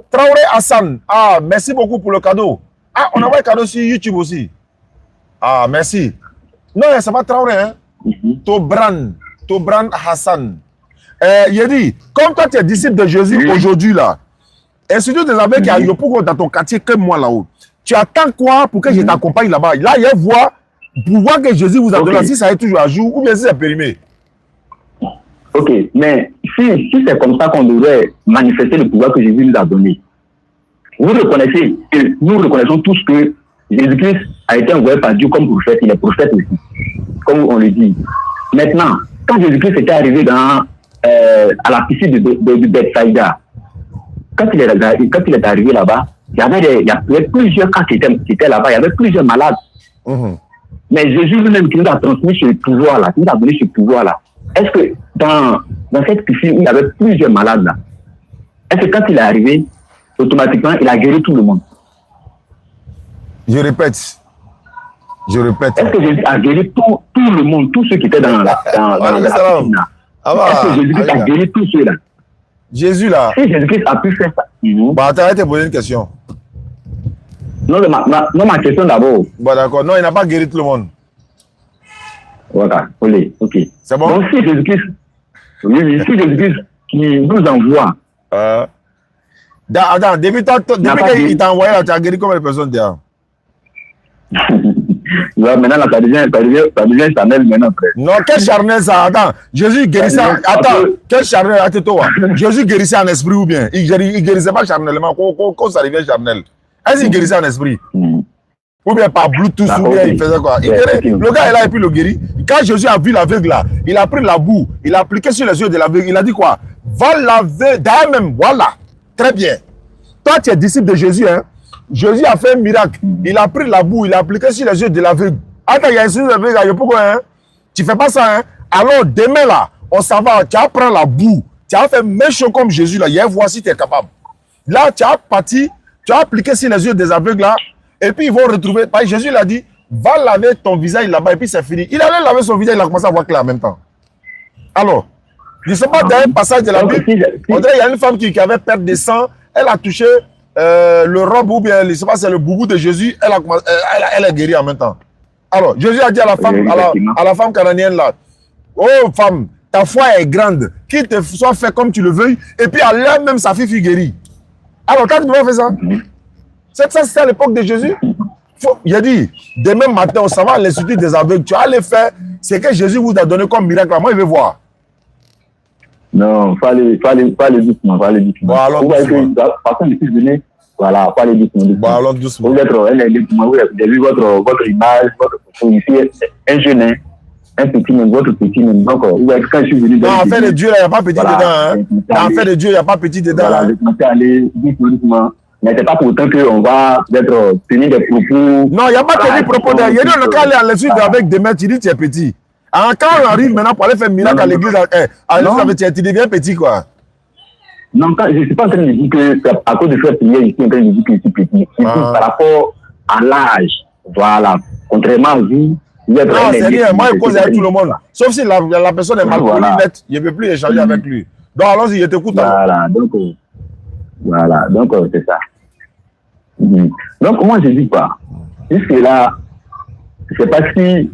Traoré Hassan, ah, merci beaucoup pour le cadeau. Ah, on envoie un cadeau sur YouTube aussi. Ah, merci. Non, c'est pas Traoré, hein. Tobran Hassan. Il dit, comme toi tu es disciple de Jésus aujourd'hui là, Institut des aveugles qui a Yopougon dans ton quartier comme moi là-haut, tu attends quoi pour que je t'accompagne là-bas? Là, il y a une voix, pouvoir que Jésus vous a donné, si ça est toujours à jour ou bien si c'est périmé. Ok, mais si c'est comme ça qu'on devrait manifester le pouvoir que Jésus nous a donné, vous reconnaissez, et nous reconnaissons tous que Jésus-Christ a été envoyé par Dieu comme prophète, il est prophète aussi, comme on le dit. Maintenant, quand Jésus-Christ était arrivé à la piscine de Bethsaïda, quand il est arrivé là-bas, il y avait plusieurs cas qui étaient là-bas, il y avait plusieurs malades. Mais Jésus lui-même qui nous a transmis ce pouvoir-là, qui nous a donné ce pouvoir-là, est-ce que dans cette piscine où il y avait plusieurs malades là, est-ce que quand il est arrivé, automatiquement, il a guéri tout le monde? Je répète. Est-ce que Jésus a guéri tout le monde, tous ceux qui étaient dans la piscine là? Est-ce que Jésus a guéri tous ceux-là? Jésus là. Si Jésus-Christ a pu faire ça. Bah, attends, je te poser une question. Non, ma question d'abord. Bon, d'accord. Non, il n'a pas guéri tout le monde. Voilà, ok. C'est bon? Donc, si Jésus-Christ, si Jésus-Christ qui nous envoie. Attends, depuis qu'il t'a envoyé là, tu as guéri combien de personnes déjà? Maintenant, là, ça devient charnel maintenant, frère. Non, quel charnel ça? Attends, Jésus guérissait. Attends, quel charnel? Attends, Jésus guérissait en esprit ou bien? Il guérissait pas charnellement. Quand ça devient charnel? Est-ce qu'il guérissait en esprit? Ou bien par Bluetooth, ou bien il faisait quoi? Le gars est là et puis le guérit. Quand Jésus a vu l'aveugle là, il a pris la boue, il a appliqué sur les yeux de l'aveugle. Il a dit quoi? Va laver, d'ailleurs même, voilà. Très bien. Toi, tu es disciple de Jésus, hein? Jésus a fait un miracle. Il a pris la boue, il a appliqué sur les yeux de l'aveugle. Attends, il y a un sujet d'aveugle, pourquoi, hein? Tu fais pas ça, hein? Alors, demain, là, on s'en va, tu as pris la boue, tu as fait même chose comme Jésus, là. Il y a voir si tu es capable. Là, tu as parti, tu as appliqué sur les yeux des aveugles, là, et puis ils vont retrouver. Jésus l'a dit, va laver ton visage là-bas, et puis c'est fini. Il allait laver son visage, il a commencé à voir clair en même temps. Alors, je ne sais pas, dans un passage de la Bible, on dirait qu'il y a une femme qui avait perdu des sangs, elle a touché le robe ou bien, je ne sais pas, c'est le boubou de Jésus, elle est guérie en même temps. Alors, Jésus a dit à la femme, à la femme canadienne là, oh femme, ta foi est grande, qu'il te soit fait comme tu le veuilles, et puis à l'heure même sa fille fut guérie. Alors, quand tu peux faire ça, ça c'était à l'époque de Jésus. Il a dit, demain matin, on s'en va à l'Institut des aveugles, tu vas aller faire ce que Jésus vous a donné comme miracle. Moi, je vais voir. Non, il faut aller doucement. Bon, alors doucement. Voilà, il faut aller doucement. Bon, alors doucement. Vous avez vu votre image, votre photo ici, un jeune, hein, un petit même, votre petit même. Donc, quand je suis venu... Non, en fait de Dieu, il n'y a pas petit dedans. Hein. En fait de Dieu, il n'y a pas petit dedans. Voilà, je commençais à aller doucement. Mais ce n'est pas pour autant qu'on va tenir des propos... Non, il n'y a pas tenir propos. Il y a le cas à l'Institut avec des maîtres, tu dis tu es petit. Quand on arrive maintenant pour aller faire miracle à l'église, tu deviens petit, quoi. Non, je ne suis pas en train de dire que à cause de faire prière ici, en train de dire que je suis petit. C'est par rapport à l'âge. Voilà. Contrairement à vous, vous êtes... Non, c'est rien. Moi, je cause avec tout le monde. Sauf si la personne est mal polie, nette, je ne peux plus échanger avec lui. Donc, allons-y, je t'écoute. Voilà, donc c'est ça. Donc, moi, je dis pas. Jusque là, je ne sais pas si...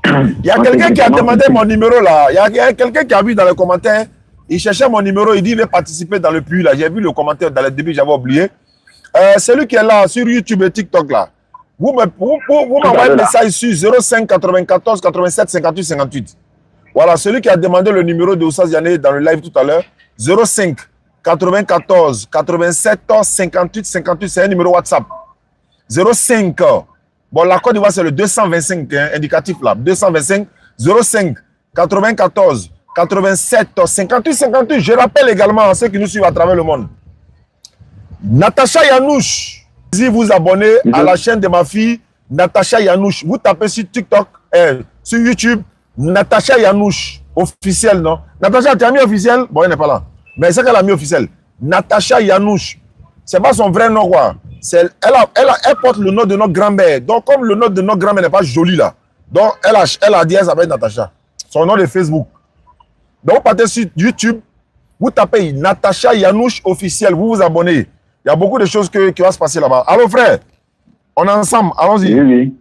Il y a quelqu'un qui a demandé mon numéro là. Il y a quelqu'un qui a vu dans les commentaires. Il cherchait mon numéro. Il dit il veut participer dans le puits là. J'ai vu le commentaire dans le début, j'avais oublié. Celui qui est là sur YouTube et TikTok là. Vous m'envoyez un message sur 05 94 87 58 58. Voilà, celui qui a demandé le numéro de Oussaz Yané dans le live tout à l'heure. 05 94 87 58 58, c'est un numéro WhatsApp. 05. Bon, la Côte d'Ivoire, c'est le 225, hein, indicatif là. 225 05 94 87 58 58. Je rappelle également à ceux qui nous suivent à travers le monde. Natacha Yanouche, si vous abonnez à la chaîne de ma fille, Natacha Yanouche, vous tapez sur TikTok, sur YouTube, Natacha Yanouche, officiel, non? Natacha, tu as mis officiel? Bon, elle n'est pas là. Mais c'est qu'elle a mis officiel. Natacha Yanouche. C'est pas son vrai nom, quoi. Elle porte le nom de notre grand-mère. Donc, comme le nom de notre grand-mère n'est pas joli, là. Donc, elle a dit, elle s'appelle Natacha. Son nom de Facebook. Donc, vous partez sur YouTube, vous tapez Natacha Yanouche officiel, vous vous abonnez. Il y a beaucoup de choses qui vont se passer là-bas. Allô, frère? On est ensemble, allons-y. Oui, oui.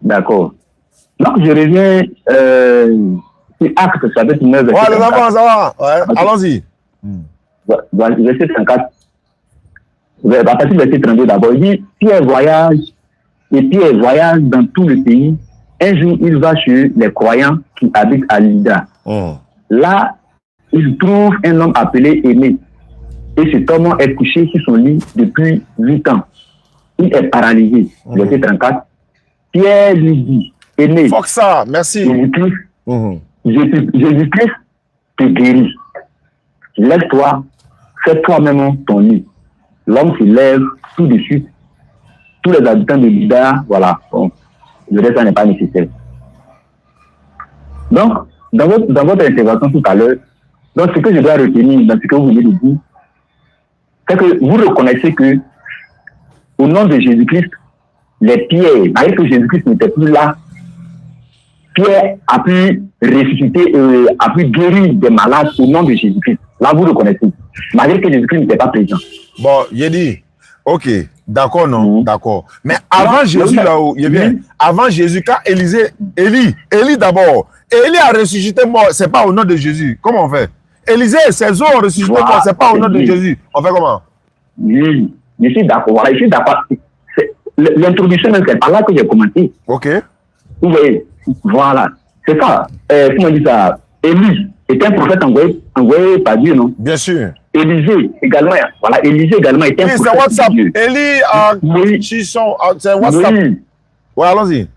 D'accord. Donc, je reviens sur acte, ça veut dire 9. Ouais, les enfants, ça va. Ouais, okay. Allons-y. Verset 34. À partir du verset 32 d'abord, il dit Pierre voyage dans tout le pays. Un jour, il va chez les croyants qui habitent à Lydda. Là, il trouve un homme appelé Aimé. Et cet homme est couché sur son lit depuis 8 ans. Il est paralysé. Verset 34. Pierre lui dit Aimé. Fuck ça, merci. Jésus-Christ te guérit. Lève-toi, fais toi-même ton lit. L'homme se lève tout de suite. Tous les habitants de Lydda, voilà. Bon, le reste, ça n'est pas nécessaire. Donc, dans votre intervention tout à l'heure, donc ce que je dois retenir dans ce que vous venez de dire, c'est que vous reconnaissez que, au nom de Jésus-Christ, les pierres, malgré que Jésus-Christ n'était plus là, Pierre a pu ressusciter, a pu guérir des malades au nom de Jésus-Christ. Là, vous le connaissez. Malgré que Jésus-Christ n'était pas présent. Bon, il dit, ok, d'accord, non, d'accord. Mais avant Jésus, là-haut, il vient. Avant Jésus, quand Élie d'abord, Élie a ressuscité mort, c'est pas au nom de Jésus. Comment on fait? Élisée, ses os ont ressuscité mort, c'est pas au nom de Jésus. On fait comment? Oui, je suis d'accord. Voilà, je suis d'accord. L'introduction, c'est par là que j'ai commencé. Ok. Vous voyez, voilà. C'est ça. Comment on dit ça? Élie était un prophète envoyé par Dieu, non? Bien sûr. Élisée également, voilà, Élisée également était un prophète. C'est WhatsApp. Dieu. Élie, c'est WhatsApp. Oui. Ouais, allons-y.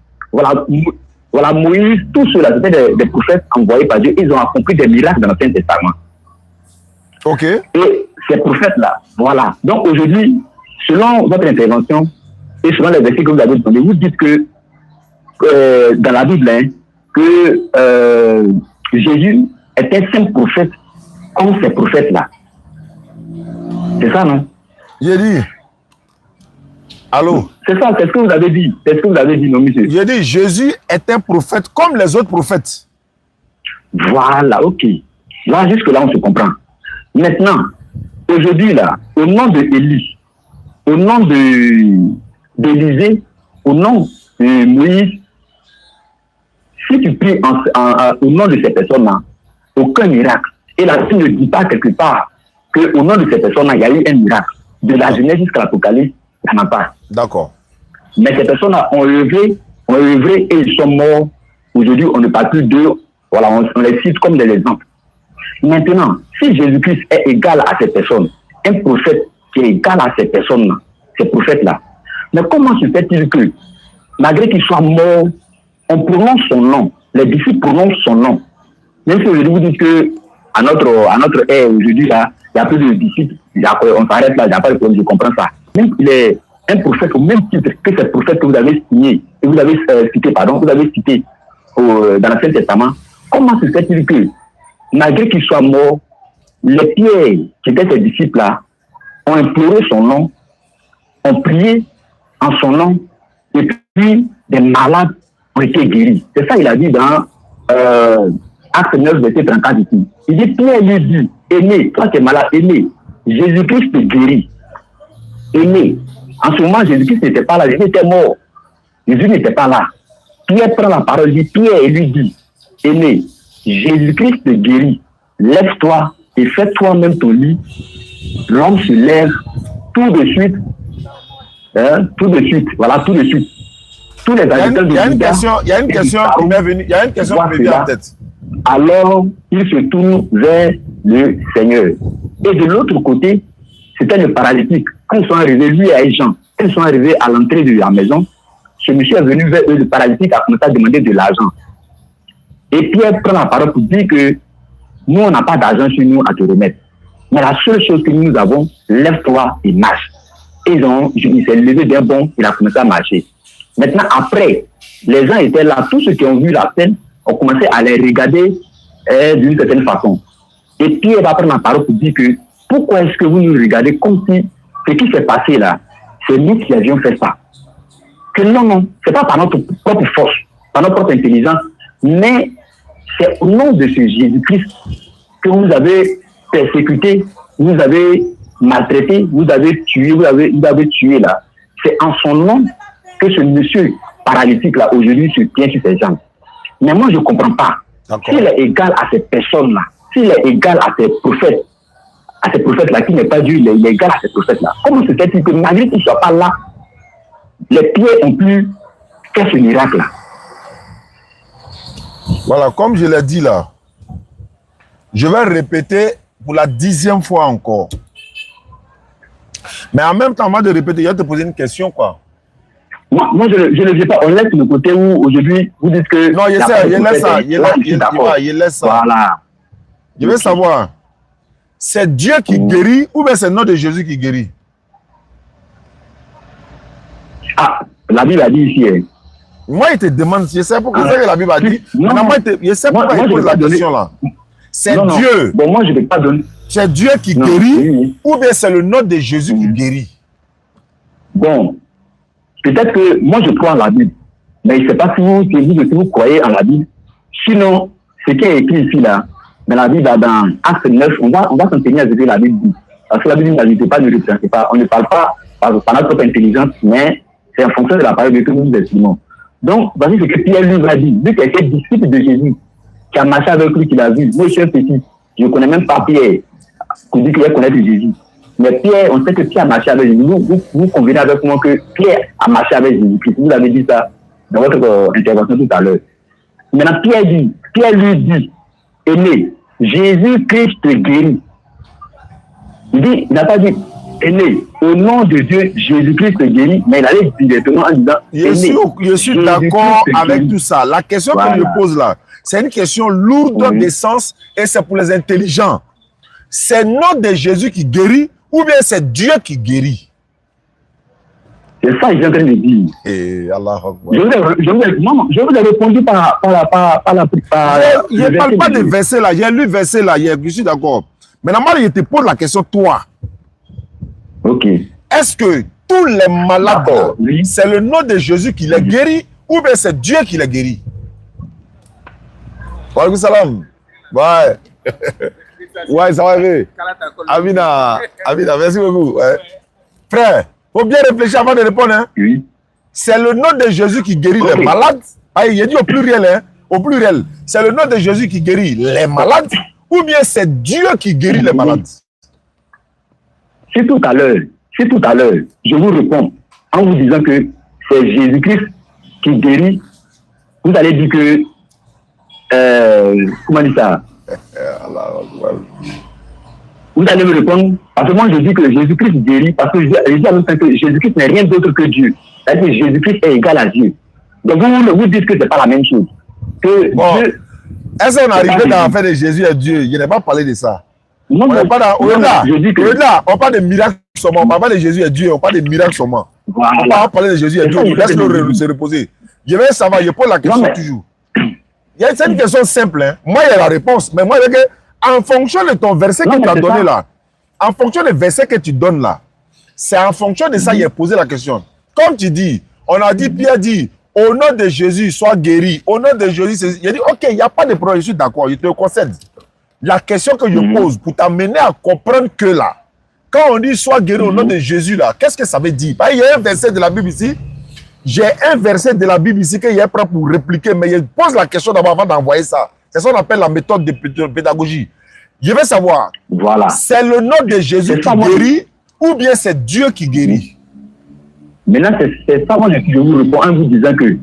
Voilà, Moïse, tous ceux-là, c'était des prophètes envoyés par Dieu. Ils ont accompli des miracles dans l'Ancien Testament. Ok. Et ces prophètes-là, voilà. Donc aujourd'hui, selon votre intervention et selon les versets que vous avez donnés, vous dites que dans la Bible, hein, que Jésus était un simple prophète comme ces prophètes-là. C'est ça, non? J'ai dit. Allô? C'est ça, c'est ce que vous avez dit. C'est ce que vous avez dit, non, monsieur? J'ai dit, Jésus est un prophète comme les autres prophètes. Voilà, ok. Là, jusque-là, on se comprend. Maintenant, aujourd'hui, là, au nom de Élie, au nom d'Élisée, au nom de Moïse, si tu pries au nom de ces personnes-là, aucun miracle. Et là, tu ne dis pas quelque part qu'au nom de ces personnes-là, il y a eu un miracle. De la Genèse jusqu'à l'Apocalypse, il n'y en a pas. D'accord. Mais ces personnes-là ont œuvré et ils sont morts. Aujourd'hui, on ne parle plus d'eux. Voilà, on les cite comme des exemples. Maintenant, si Jésus-Christ est égal à ces personnes, un prophète qui est égal à ces personnes-là, ces prophètes-là, mais comment se fait-il que, malgré qu'il soit mort, on prononce son nom, les disciples prononcent son nom? Même si aujourd'hui vous dites que à notre ère aujourd'hui, là, il n'y a plus de disciples, on s'arrête là, il n'y a pas de problème, je comprends ça. Même qu'il est un prophète au même titre que ces prophètes que vous avez signé, que vous avez cité dans l'Ancien Testament, comment se fait-il que, malgré qu'il soit mort, les pierres qui étaient ses disciples-là ont imploré son nom, ont prié en son nom, et puis des malades ont été guéris. C'est ça qu'il a dit dans Acte 9, verset 34 ici. Il dit, Pierre lui dit, aimé, toi qui es malade, aimé, Jésus-Christ te guérit. Aimé. En ce moment, Jésus-Christ n'était pas là, Jésus était mort. Jésus n'était pas là. Pierre prend la parole, dit, Pierre, et lui dit, aimé, Jésus-Christ te guérit. Lève-toi et fais toi-même ton lit. L'homme se lève tout de suite. Hein, tout de suite. Voilà, tout de suite. Tous les habitants de Il y a une question qui m'est venue en tête. Alors, il se tourne vers le Seigneur. Et de l'autre côté, c'était le paralytique. Quand ils sont arrivés, lui et Jean, quand ils sont arrivés à l'entrée de la maison, ce monsieur est venu vers eux, le paralytique a commencé à demander de l'argent. Et Pierre prend la parole pour dire que nous, on n'a pas d'argent chez nous à te remettre. Mais la seule chose que nous avons, lève-toi et marche. Et il s'est levé d'un bond, il a commencé à marcher. Maintenant, après, les gens étaient là, tous ceux qui ont vu la scène ont commencé à les regarder d'une certaine façon. Et Pierre va prendre la parole pour dire que pourquoi est-ce que vous nous regardez comme si ce qui s'est passé là, c'est nous qui avions fait ça. Que non, c'est pas par notre propre force, par notre propre intelligence, mais c'est au nom de ce Jésus-Christ que vous avez persécuté, vous avez maltraité, vous avez tué, vous avez tué là. C'est en son nom que ce monsieur paralytique là aujourd'hui se tient sur ses jambes. Mais moi je ne comprends pas. S'il est égal à ces personnes-là, s'il est égal à ces prophètes-là qui n'est pas Dieu, il est égal à ces prophètes-là. Comment se fait-il que malgré qu'ils ne soient pas là, les pieds ont pu faire ce miracle-là? Voilà, comme je l'ai dit là, je vais répéter pour la 10e fois encore. Mais en même temps, avant de répéter, je vais te poser une question, quoi. Moi je ne sais pas. On laisse le côté où aujourd'hui vous dites que... Non, il laisse ça. Voilà. Je veux savoir, c'est Dieu qui guérit ou bien c'est le nom de Jésus qui guérit? Ah, la Bible a dit ici. Moi, il te demande, je sais pourquoi que la Bible a dit. Non, je sais pourquoi il pose la question là. C'est Dieu. Bon, moi, je ne vais pas donner. C'est Dieu qui guérit ou bien c'est le nom de Jésus qui guérit? Bon, peut-être que moi, je crois en la Bible. Mais je ne sais pas si vous croyez en la Bible. Sinon, ce qui est écrit ici là, dans la Bible, dans Acte 9, on va s'enseigner à ce que la Bible dit. Parce que la Bible n'invite pas, ne représente pas. On ne parle pas par notre propre intelligence, mais c'est en fonction de la parole de Dieu que nous estimons. Donc, voici ce que Pierre lui a dit. Vu qu'il était disciple de Jésus, qui a marché avec lui, qui l'a vu. Moi, je suis un petit. Je ne connais même pas Pierre, qui dit qu'il connaît Jésus. Mais Pierre, on sait que Pierre a marché avec Jésus. Vous convenez avec moi que Pierre a marché avec Jésus. Vous avez dit ça dans votre intervention tout à l'heure. Maintenant, Pierre lui dit, aîné, Jésus-Christ te guérit. Il n'a pas dit, aîné, au nom de Dieu, Jésus-Christ te guérit, mais il allait directement en disant, je suis d'accord avec tout ça. La question que je pose là, c'est une question lourde d'essence et c'est pour les intelligents. C'est le nom de Jésus qui guérit ou bien c'est Dieu qui guérit? C'est ça que je suis en train de dire. Et Allah je vous ai répondu par la... Je ne parle pas de verset là. J'ai lu verset là hier. Je suis d'accord. Maintenant, moi, je te pose la question, toi. Ok. Est-ce que tous les malades, c'est le nom de Jésus qui les guérit ou bien c'est Dieu qui les guérit? Wa alaikum salam. Ouais. Ouais, ça va aller. Amina, merci beaucoup. Ouais. Frère, il faut bien réfléchir avant de répondre. Hein? Oui. C'est le nom de Jésus qui guérit les malades. Ah, il a dit au pluriel. Hein? Au pluriel. C'est le nom de Jésus qui guérit les malades ou bien c'est Dieu qui guérit les malades? C'est tout à l'heure. Je vous réponds en vous disant que c'est Jésus-Christ qui guérit. Vous allez dire que... comment dire ça? Vous allez me répondre, parce que moi je dis que Jésus-Christ guérit, parce que je dis en même temps que Jésus-Christ n'est rien d'autre que Dieu. C'est-à-dire que Jésus-Christ est égal à Dieu. Donc vous dites que ce n'est pas la même chose. Que bon, Dieu, est-ce qu'on est arrivé dans l'affaire de Jésus et Dieu? Je n'ai pas parlé de ça. Non, on n'est pas dans... on parle de miracles seulement. On parle pas de Jésus et Dieu, on parle de miracles seulement. Voilà. On parle pas de Jésus et Dieu. Laisse-le se reposer. Je vais savoir, je pose la question toujours. C'est une question simple. Hein. Moi, il y a la réponse. Mais moi, en fonction de ton verset que tu as donné là, en fonction des versets que tu donnes là, c'est en fonction de ça qu'il a posé la question. Comme tu dis, on a dit, Pierre dit, au nom de Jésus, sois guéri. Au nom de Jésus, il a dit, ok, il n'y a pas de problème, je suis d'accord, je te le concède. La question que je pose pour t'amener à comprendre que là, quand on dit sois guéri au nom de Jésus là, qu'est-ce que ça veut dire? Il y a un verset de la Bible ici. J'ai un verset de la Bible ici qu'il est prêt pour répliquer, mais je pose la question d'abord avant d'envoyer ça. C'est ce qu'on appelle la méthode de pédagogie. Je veux savoir, voilà. C'est le nom de Jésus qui guérit ou bien c'est Dieu qui guérit? Maintenant, c'est ça, moi, je vous réponds en vous disant que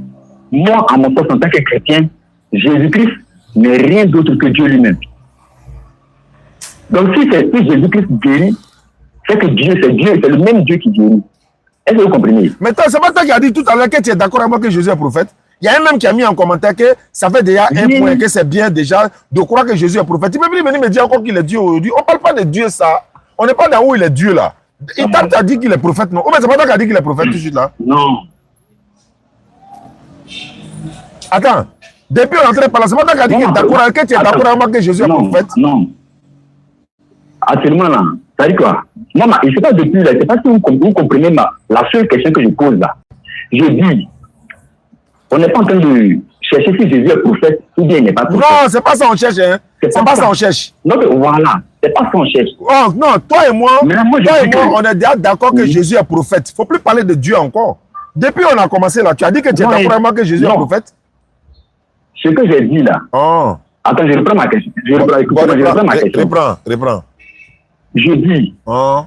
moi, à mon poste en tant que chrétien, Jésus-Christ n'est rien d'autre que Dieu lui-même. Donc, si Jésus-Christ guérit, c'est que Dieu, c'est le même Dieu qui guérit. Est-ce que vous comprenez? Mais c'est pas toi qui as dit tout à l'heure que tu es d'accord avec moi que Jésus est prophète. Il y a un même qui a mis en commentaire que ça fait déjà un point, que c'est bien déjà de croire que Jésus est prophète. Tu peux venir me dire encore qu'il est Dieu aujourd'hui. On ne parle pas de Dieu, ça. On n'est pas dans où il est Dieu, là. Il t'a dit qu'il est prophète, non? Oh, mais c'est pas toi qui as dit qu'il est prophète tout de suite, là. Non. Attends. Depuis on est entré par là, c'est pas toi qui as dit que tu es d'accord avec moi que Jésus est prophète. Non. Actuellement, là, ça dit quoi? Moi, je ne sais pas depuis là, je ne sais pas si vous comprenez la seule question que je pose là. Je dis, on n'est pas en train de chercher si Jésus est prophète ou bien il n'est pas prophète. Non, c'est pas ça on cherche, hein. C'est pas ça on cherche. Non, mais voilà, c'est pas ça on cherche. Oh, non, toi et moi, on est déjà d'accord que Jésus est prophète. Il ne faut plus parler de Dieu encore. Depuis on a commencé là, tu as dit que tu es d'accord avec moi que Jésus est prophète. Ce que j'ai dit là. Oh. Attends, je reprends ma question. Je reprends ma question. Reprends. Je dis. Oh.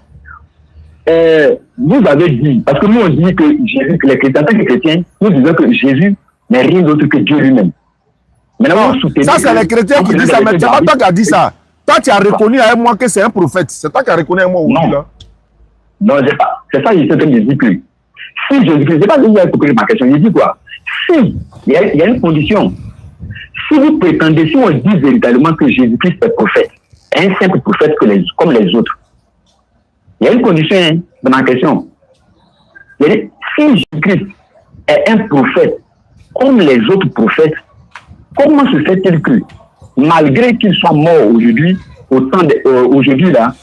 Vous avez dit, parce que nous on dit que Jésus, que les chrétiens, en tant que chrétiens, nous disons que Jésus n'est rien d'autre que Dieu lui-même. Maintenant, ça c'est les chrétiens qui disent ça, mais c'est pas toi qui as dit ça. Toi tu as reconnu avec moi que c'est un prophète. C'est toi qui as reconnu avec moi aujourd'hui là. Non, c'est ça, je dis que si Jésus-Christ, je sais pas si vous avez compris ma question, je dis quoi? Si il y a une condition, si vous prétendez, si on dit véritablement que Jésus-Christ est prophète, un simple prophète comme les autres, il y a une condition dans ma question. Si Jésus-Christ est un prophète comme les autres prophètes, comment se fait-il que, malgré qu'il soit mort aujourd'hui, aujourd'hui là,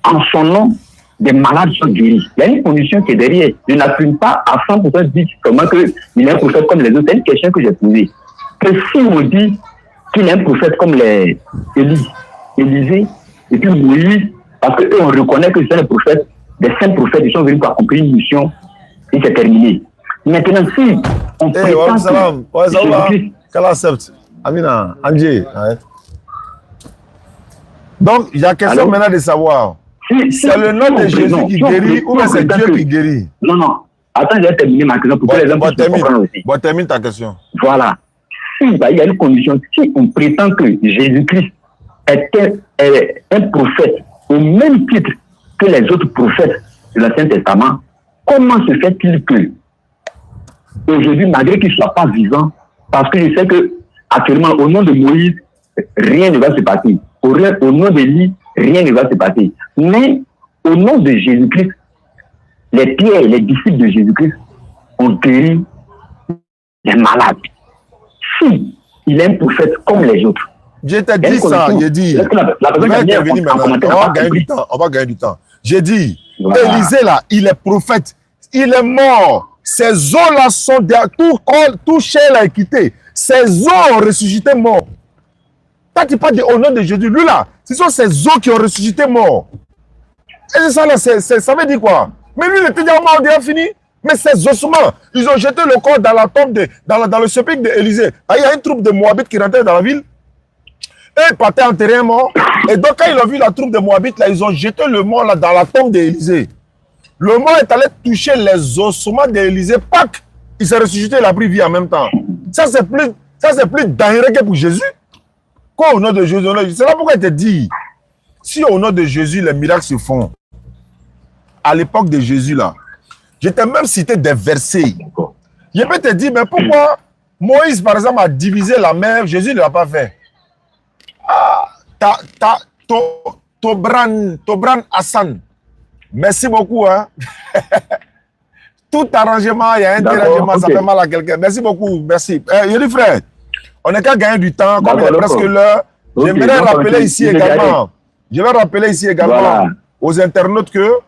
en son nom, des malades sont guéris? Il y a une condition qui est derrière. Je n'affirme pas à 100% dire comment qu'il est un prophète comme les autres. C'est une question que j'ai posée. Que si on dit qu'il est un prophète comme les Élisée et puis Moïse, parce qu'eux, on reconnaît que c'est un prophète, des saints prophètes, ils sont venus pour accomplir une mission et c'est terminé. Maintenant, si on prétend que Jésus-Christ... Amina, Andjé. Donc, il y a question maintenant de savoir, c'est le nom de Jésus qui guérit ou c'est Dieu qui guérit? Non. Attends, j'ai terminé ma question pour que les gens puissent comprendre aussi. Bon, termine ta question. Voilà. Il y a une condition. Si on prétend que Jésus-Christ est un prophète au même titre que les autres prophètes de l'Ancien Testament, comment se fait-il que aujourd'hui, malgré qu'il ne soit pas vivant, parce que je sais que actuellement, au nom de Moïse, rien ne va se passer. Au nom d'Élie, rien ne va se passer. Mais au nom de Jésus-Christ, les pierres, les disciples de Jésus-Christ ont guéri les malades. Si il est un prophète comme les autres. Je t'ai dit ça, j'ai dit. On va gagner du temps. J'ai dit, voilà. Élisée là, il est prophète. Il est mort. Ces eaux-là sont tout chair l'a quitté. Ces eaux ont ressuscité mort. Quand tu parles au nom de Jésus, lui là, ce sont ces eaux qui ont ressuscité mort. Et ça là, ça veut dire quoi? Mais lui, il était déjà mort, déjà fini. Mais ces ossements, ils ont jeté le corps dans la tombe, dans le sépulcre d'Élisée. Il y a une troupe de Moabites qui rentrait dans la ville. Et ils partaient enterrer un mort. Et donc, quand ils ont vu la troupe de Moabites, là, ils ont jeté le mort là, dans la tombe d'Élisée. Le mort est allé toucher les ossements d'Élisée. Pac! Il s'est ressuscité, il a pris vie en même temps. Ça, c'est plus dangereux que pour Jésus. Quoi, au nom de Jésus? C'est là pourquoi il te dit, si au nom de Jésus, les miracles se font, à l'époque de Jésus, là, je t'ai même cité des versets. Je peux te dire, mais pourquoi Moïse, par exemple, a divisé la mer, Jésus ne l'a pas fait? Tobran Hassan. Merci beaucoup. Hein? Tout arrangement, il y a un dérangement, ça fait mal à quelqu'un. Merci beaucoup, merci. Yuri frère, on n'est qu'à gagner du temps, comme il est presque l'heure. J'aimerais rappeler ici également, voilà, aux internautes que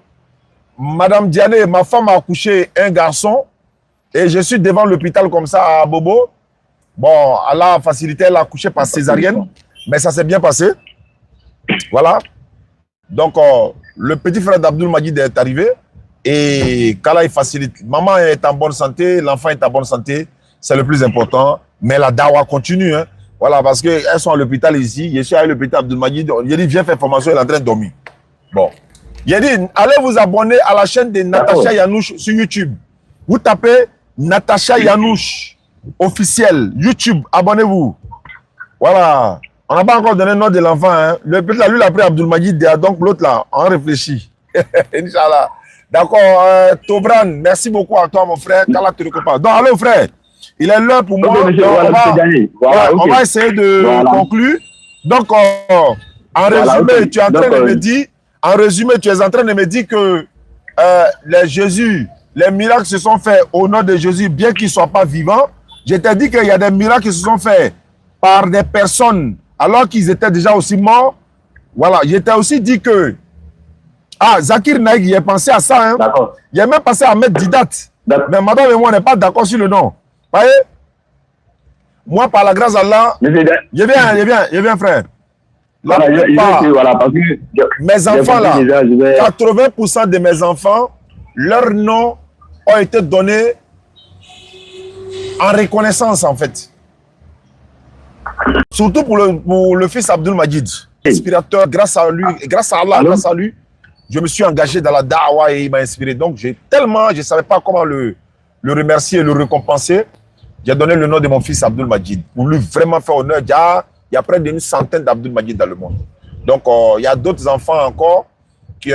Madame Diané, ma femme a accouché un garçon et je suis devant l'hôpital comme ça à Bobo. Bon, Allah a facilité, elle a accouché par césarienne, mais ça s'est bien passé. Voilà. Donc, le petit frère d'Abdul Majid est arrivé et qu'Allah il facilite. Maman est en bonne santé, l'enfant est en bonne santé, c'est le plus important. Mais la dawa continue. Hein. Voilà, parce qu'elles sont à l'hôpital ici. Je suis à l'hôpital Abdul Majid. Il dit, viens faire formation, elle est en train de dormir. Bon. Il dit, allez vous abonner à la chaîne de Natacha Yanouch sur YouTube. Vous tapez Natacha Yanouch officiel, YouTube, abonnez-vous. Voilà. On n'a pas encore donné le nom de l'enfant. Hein. Peut-être là, lui, il a pris Abdul Majid, donc l'autre là, on réfléchit. Inch'Allah. D'accord, Tobran, merci beaucoup à toi, mon frère. Qu'Allah te récompense. Donc, allez, frère, il est l'heure pour moi. Okay, monsieur, donc, voilà, on va essayer de conclure. Donc, en résumé, tu es en train de me dire, en résumé, tu es en train de me dire que les miracles se sont faits au nom de Jésus, bien qu'il ne soit pas vivant. Je t'ai dit qu'il y a des miracles qui se sont faits par des personnes alors qu'ils étaient déjà aussi morts. Voilà, je t'ai aussi dit que Zakir Naïk, il a pensé à ça. Hein. D'accord. Il a même pensé à mettre Didat. Mais madame et moi, on n'est pas d'accord sur le nom. Vous voyez? Moi, par la grâce d'Allah, je viens, frère. Voilà, parce que mes enfants, là, 80% de mes enfants, leurs noms ont été donnés en reconnaissance, en fait. Surtout pour le fils Abdul Majid, inspirateur, grâce à lui, grâce à Allah, grâce à lui, je me suis engagé dans la da'wah et il m'a inspiré. Donc, je ne savais pas comment le remercier et le récompenser. J'ai donné le nom de mon fils Abdul Majid pour lui vraiment faire honneur. Il y a près d'une centaine d'Abdul Majid dans le monde. Donc, il y a d'autres enfants encore, il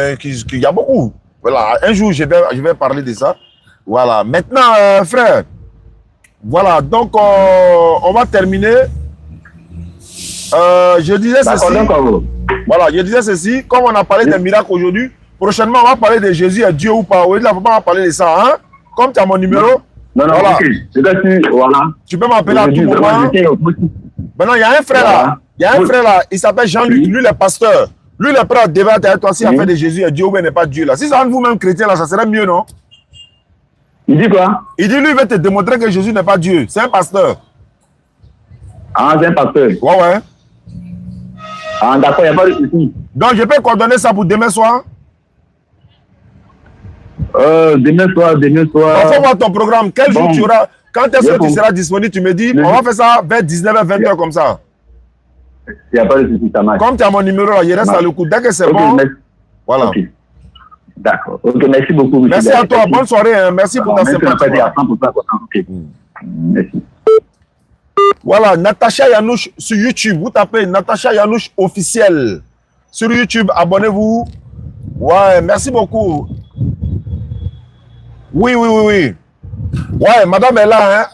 y a beaucoup. Voilà, un jour, je vais parler de ça. Voilà, maintenant, frère, voilà, donc, on va terminer. Je disais ceci. Voilà, je disais ceci. Comme on a parlé des miracles aujourd'hui, prochainement, on va parler de Jésus et Dieu ou pas. Oui, là, il ne faut pas parler de ça. Hein? Comme tu as mon numéro. Non, voilà. Okay. Voilà. Tu peux m'appeler à tout moment. Maintenant, il y a un frère là. Il y a un frère là. Il s'appelle Jean-Luc. Lui, le pasteur. Lui, le prêtre débattre avec toi s'il a fait de Jésus et Dieu ou bien n'est pas Dieu là. Si ça rend vous-même chrétien là, ça serait mieux, non? Il dit quoi? Il dit lui, il veut te démontrer que Jésus n'est pas Dieu. C'est un pasteur. Ah, c'est un pasteur. Ouais. Ah, d'accord, il n'y a pas de souci. Donc, je peux coordonner ça pour demain soir? Demain soir. On va voir ton programme. Quel jour tu auras? Quand est-ce que tu seras disponible? Tu me dis, on va faire ça vers 19h, 20h comme ça. Il n'y a pas de souci, ça marche. Comme tu as mon numéro là, il reste à le coup. Dès que c'est bon. Voilà. Okay. D'accord. Ok, merci beaucoup. Merci à toi. Bonne soirée. Hein. Merci pour ta sympathie. Okay. Merci. Voilà, Natacha Yanouch sur YouTube. Vous tapez Natacha Yanouch officiel. Sur YouTube, abonnez-vous. Ouais, merci beaucoup. Oui. Ouais, madame est là. Hein.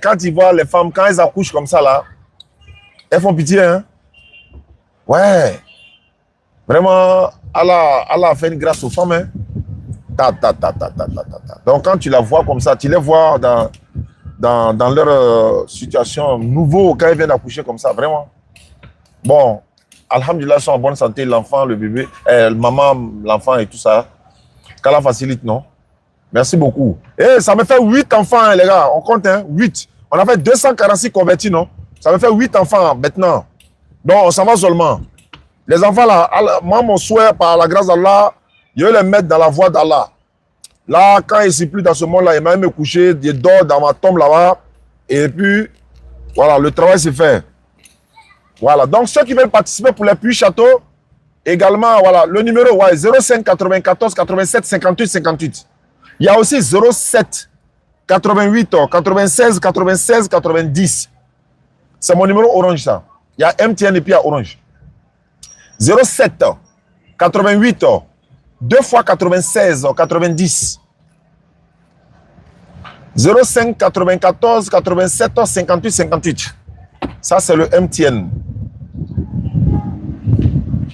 Quand ils voient les femmes, quand elles accouchent comme ça, là, elles font pitié. Hein. Ouais. Vraiment, Allah a fait une grâce aux femmes. Hein. Donc, quand tu la vois comme ça, tu les vois dans leur situation nouveau quand ils viennent d'accoucher comme ça, vraiment. Bon, alhamdulillah, ils sont en bonne santé, l'enfant, le bébé, maman, l'enfant et tout ça. Qu'Allah facilite, non? Merci beaucoup. Et ça me fait 8 enfants, hein, les gars. On compte, hein, 8. On a fait 246 convertis, non? Ça me fait 8 enfants maintenant. Donc, on s'en va seulement. Les enfants, là, moi, mon souhait, par la grâce d'Allah, je vais les mettre dans la voie d'Allah. Là, quand il ne suis plus dans ce monde-là, il m'a même couché, il dort dans ma tombe là-bas. Et puis, voilà, le travail s'est fait. Voilà, donc ceux qui veulent participer pour les puits châteaux, également, voilà, le numéro, ouais, 05 94 87 58 58. Il y a aussi 07 88 96 96 90. C'est mon numéro orange, ça. Il y a MTN et puis il y a orange. 07 88 2 fois 96 90. 05 94 87 58 58. Ça, c'est le MTN.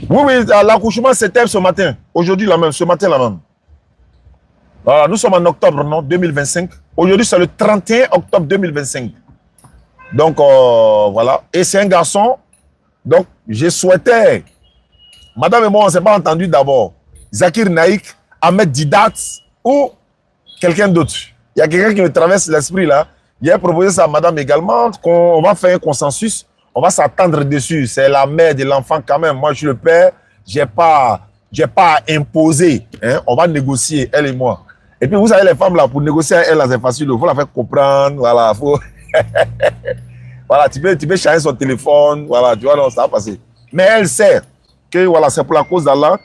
Oui, l'accouchement, c'était ce matin. Aujourd'hui, la même, ce matin, la même. Voilà, nous sommes en octobre, non, 2025. Aujourd'hui, c'est le 31 octobre 2025. Donc, voilà. Et c'est un garçon. Donc, je souhaitais... Madame et moi, on ne s'est pas entendu d'abord. Zakir Naïk, Ahmed Didat ou quelqu'un d'autre. Il y a quelqu'un qui me traverse l'esprit là. Il a proposé ça à madame également, qu'on va faire un consensus. On va s'attendre dessus. C'est la mère de l'enfant quand même. Moi, je suis le père. Je n'ai pas à imposer. Hein? On va négocier, elle et moi. Et puis, vous savez, les femmes là, pour négocier avec elles, c'est facile. Il faut la faire comprendre. Voilà, faut... voilà, tu peux charger son téléphone. Voilà, tu vois, non, ça va passer. Mais elle sait que voilà, c'est pour la cause d'Allah.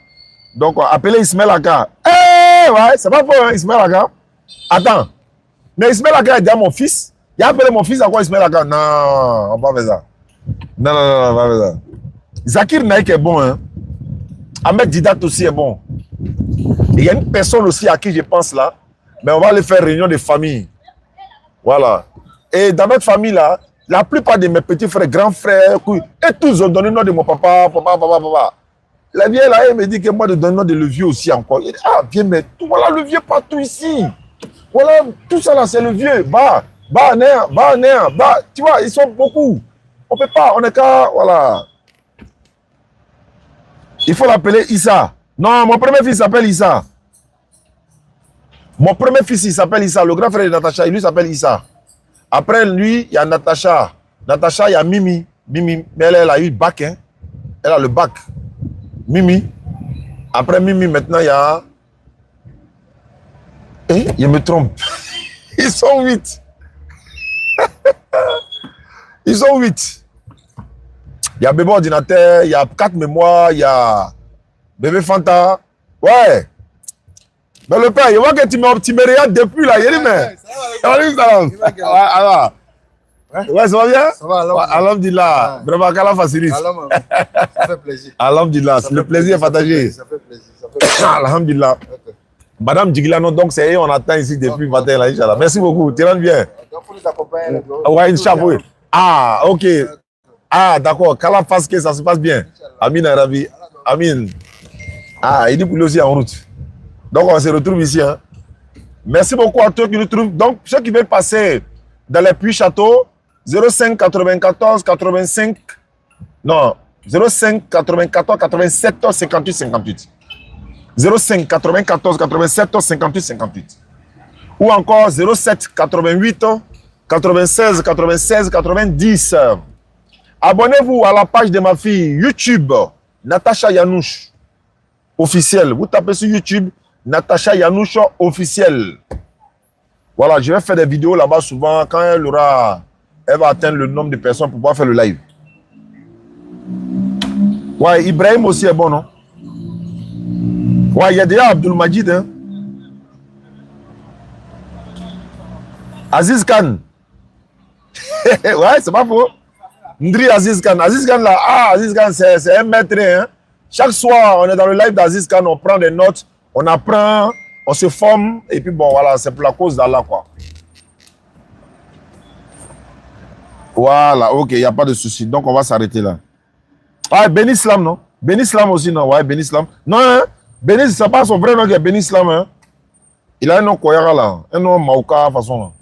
Donc, appelez Ismaël Aka. Ouais, c'est pas faux, hein, Ismaël Aka. Attends. Mais Ismaël Aka a dit à mon fils. Il a appelé mon fils à quoi Ismaël Aka? Non, on va pas faire ça. Non, non, non, non. Zakir Naïk est bon, hein. Ahmed Didat aussi est bon. Et il y a une personne aussi à qui je pense là, mais on va aller faire réunion de famille. Voilà. Et dans notre famille là, la plupart de mes petits frères, grands frères, et tous ont donné le nom de mon papa. La vieille là, elle me dit que moi de donner le nom de le vieux aussi encore. Il dit, ah bien, mais tout, voilà le vieux partout ici. Voilà, tout ça là, c'est le vieux. Tu vois, ils sont beaucoup. On peut pas, on est qu'à, voilà. Il faut l'appeler Issa. Non, mon premier fils s'appelle Issa. Mon premier fils, il s'appelle Issa. Le grand frère de Natacha, il lui s'appelle Issa. Après lui, il y a Natacha. Natacha, il y a Mimi. Mimi, mais elle a eu le bac. Hein. Elle a le bac. Mimi. Après Mimi, maintenant, il y a... Eh, je me trompe. Ils sont 8. Ils sont 8. Il y a bébé ordinateur, il y a 4 mémoires, il y a bébé Fanta. Ouais. Mais le père, je vois que tu me regardes depuis là. Il dit, mais. Ouais, ça va bien? Ça va, alhamdulillah. Vraiment, qu'Allah facilite. Ça fait plaisir. Alhamdulillah, le plaisir est partagé. Ça fait plaisir. Alhamdulillah. Madame Djiglano, donc c'est eux, on attend ici depuis le matin, là, Inch'Allah. Merci beaucoup, tu rentres bien. Donc, pour nous accompagner, ouais, Inch'Allah, oui. Ah, ok. Ah, d'accord. Qu'Allah fasse que ça se passe bien. Amin, Arabi. Amin. Ah, il dit pour lui aussi en route. Donc, on se retrouve ici. Hein. Merci beaucoup à tous qui nous trouvent. Donc, ceux qui veulent passer dans les Puy-Château, 05 94 85. Non, 05 94 87 58 58. 05 94 87 58 58. Ou encore 07 88 96 96 90. Abonnez-vous à la page de ma fille YouTube, Natacha Yanouche officiel. Vous tapez sur YouTube, Natacha Yanouche officiel. Voilà, je vais faire des vidéos là-bas souvent. Quand elle va atteindre le nombre de personnes pour pouvoir faire le live. Ouais, Ibrahim aussi est bon, non? Ouais, il y a déjà Abdul Majid. Hein? Aziz Khan. Ouais, c'est pas faux. Ndri Aziz Khan. Aziz Khan là, Aziz Khan c'est un maître. Hein? Chaque soir, on est dans le live d'Aziz Khan, on prend des notes, on apprend, on se forme, et puis bon, voilà, c'est pour la cause d'Allah, quoi. Voilà, ok, il n'y a pas de souci. Donc, on va s'arrêter là. Ah, Ben Islam, non? Ben Islam aussi, non? Ouais, Ben Islam. Non, hein? Ben Islam, c'est pas son vrai nom qui est Ben Islam, hein? Il a un nom Koyara, là. Un nom Maouka, façon,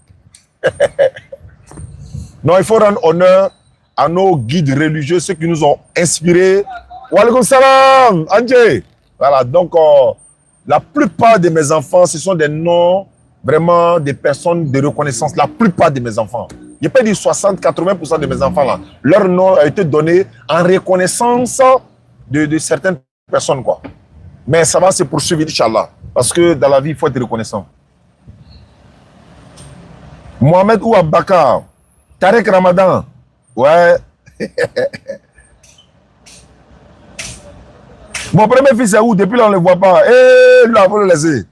là. Non, il faut rendre honneur à nos guides religieux, ceux qui nous ont inspirés. Wa alaikum salam, Andjé. Voilà, donc la plupart de mes enfants, ce sont des noms vraiment des personnes de reconnaissance. La plupart de mes enfants. Je peux dire 60-80% de mes enfants là. Leur nom a été donné en reconnaissance de certaines personnes, quoi. Mais ça va se poursuivre, Inch'Allah. Parce que dans la vie, il faut être reconnaissant. Mohamed ou Abakar, Tarek Ramadan. Ouais. Mon premier fils est où? Depuis là, on ne le voit pas. Eh, là, il faut le laisser.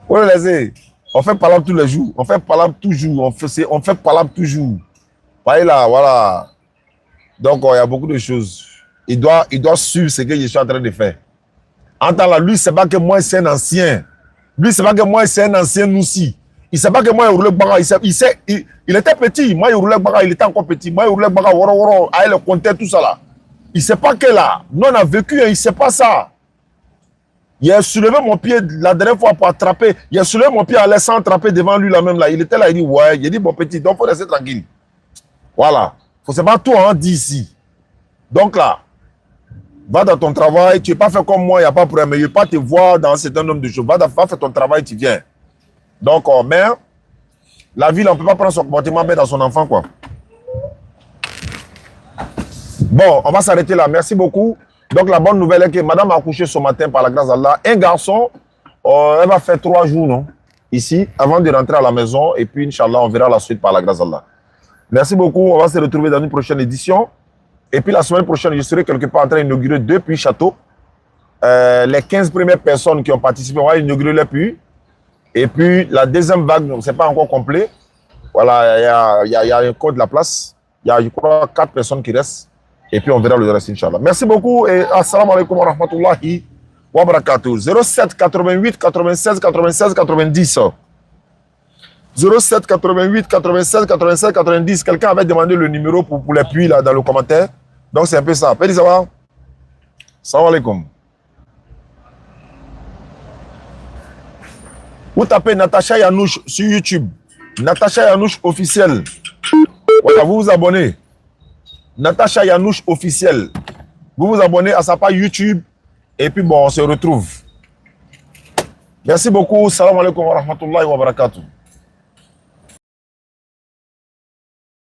Faut le laisser. On fait palabre tous les jours. On fait palabre toujours. On fait palabre toujours. Voyez là, voilà. Donc, il y a beaucoup de choses. Il doit suivre ce que je suis en train de faire. En temps là, lui, c'est pas que moi, c'est un ancien. Lui, c'est pas que moi, c'est un ancien aussi. Il ne sait pas que moi, il roulait baga. Il était petit. Moi, il roulait baga. Il était encore petit. Moi, il roulait baga. Il comptait tout ça là. Il ne sait pas que là, nous on a vécu, il ne sait pas ça. Il a soulevé mon pied la dernière fois pour attraper. Il a soulevé mon pied en laissant attraper devant lui là même là. Il était là, il dit ouais, il dit bon petit, donc il faut rester tranquille. Voilà. Faut c'est pas toi, hein, dit ici. Donc là, va dans ton travail, tu n'es pas fait comme moi, il n'y a pas de problème. Mais je ne vais pas te voir dans un certain nombre de choses. Va faire ton travail, tu viens. Donc, mais la ville, on ne peut pas prendre son comportement mais dans son enfant, quoi. Bon, on va s'arrêter là. Merci beaucoup. Donc, la bonne nouvelle est que madame a accouché ce matin par la grâce d'Allah. Un garçon, elle va faire 3 jours, non? Ici, avant de rentrer à la maison. Et puis, Inch'Allah, on verra la suite par la grâce d'Allah. Merci beaucoup. On va se retrouver dans une prochaine édition. Et puis, la semaine prochaine, je serai quelque part en train d'inaugurer 2 puits châteaux. Les 15 premières personnes qui ont participé, on va inaugurer les puits. Et puis, la deuxième vague, ce n'est pas encore complet. Voilà, il y a un code de la place. Il y a, je crois, 4 personnes qui restent. Et puis, on verra le reste, Inch'Allah. Merci beaucoup et assalamu alaikum wa rahmatullahi wa barakatuh. 07 88 96 96 90. 07 88 96 96 90. Quelqu'un avait demandé le numéro pour les puits là dans le commentaire. Donc, c'est un peu ça. Pédi, ça va? Salam alaikum. Vous tapez Natacha Yanouch sur YouTube. Natacha Yanouch officiel. Voilà, vous vous abonnez. Natacha Yanouch officiel. Vous vous abonnez à sa page YouTube. Et puis bon, on se retrouve. Merci beaucoup. Salam alaikum wa rahmatullahi wa barakatuh.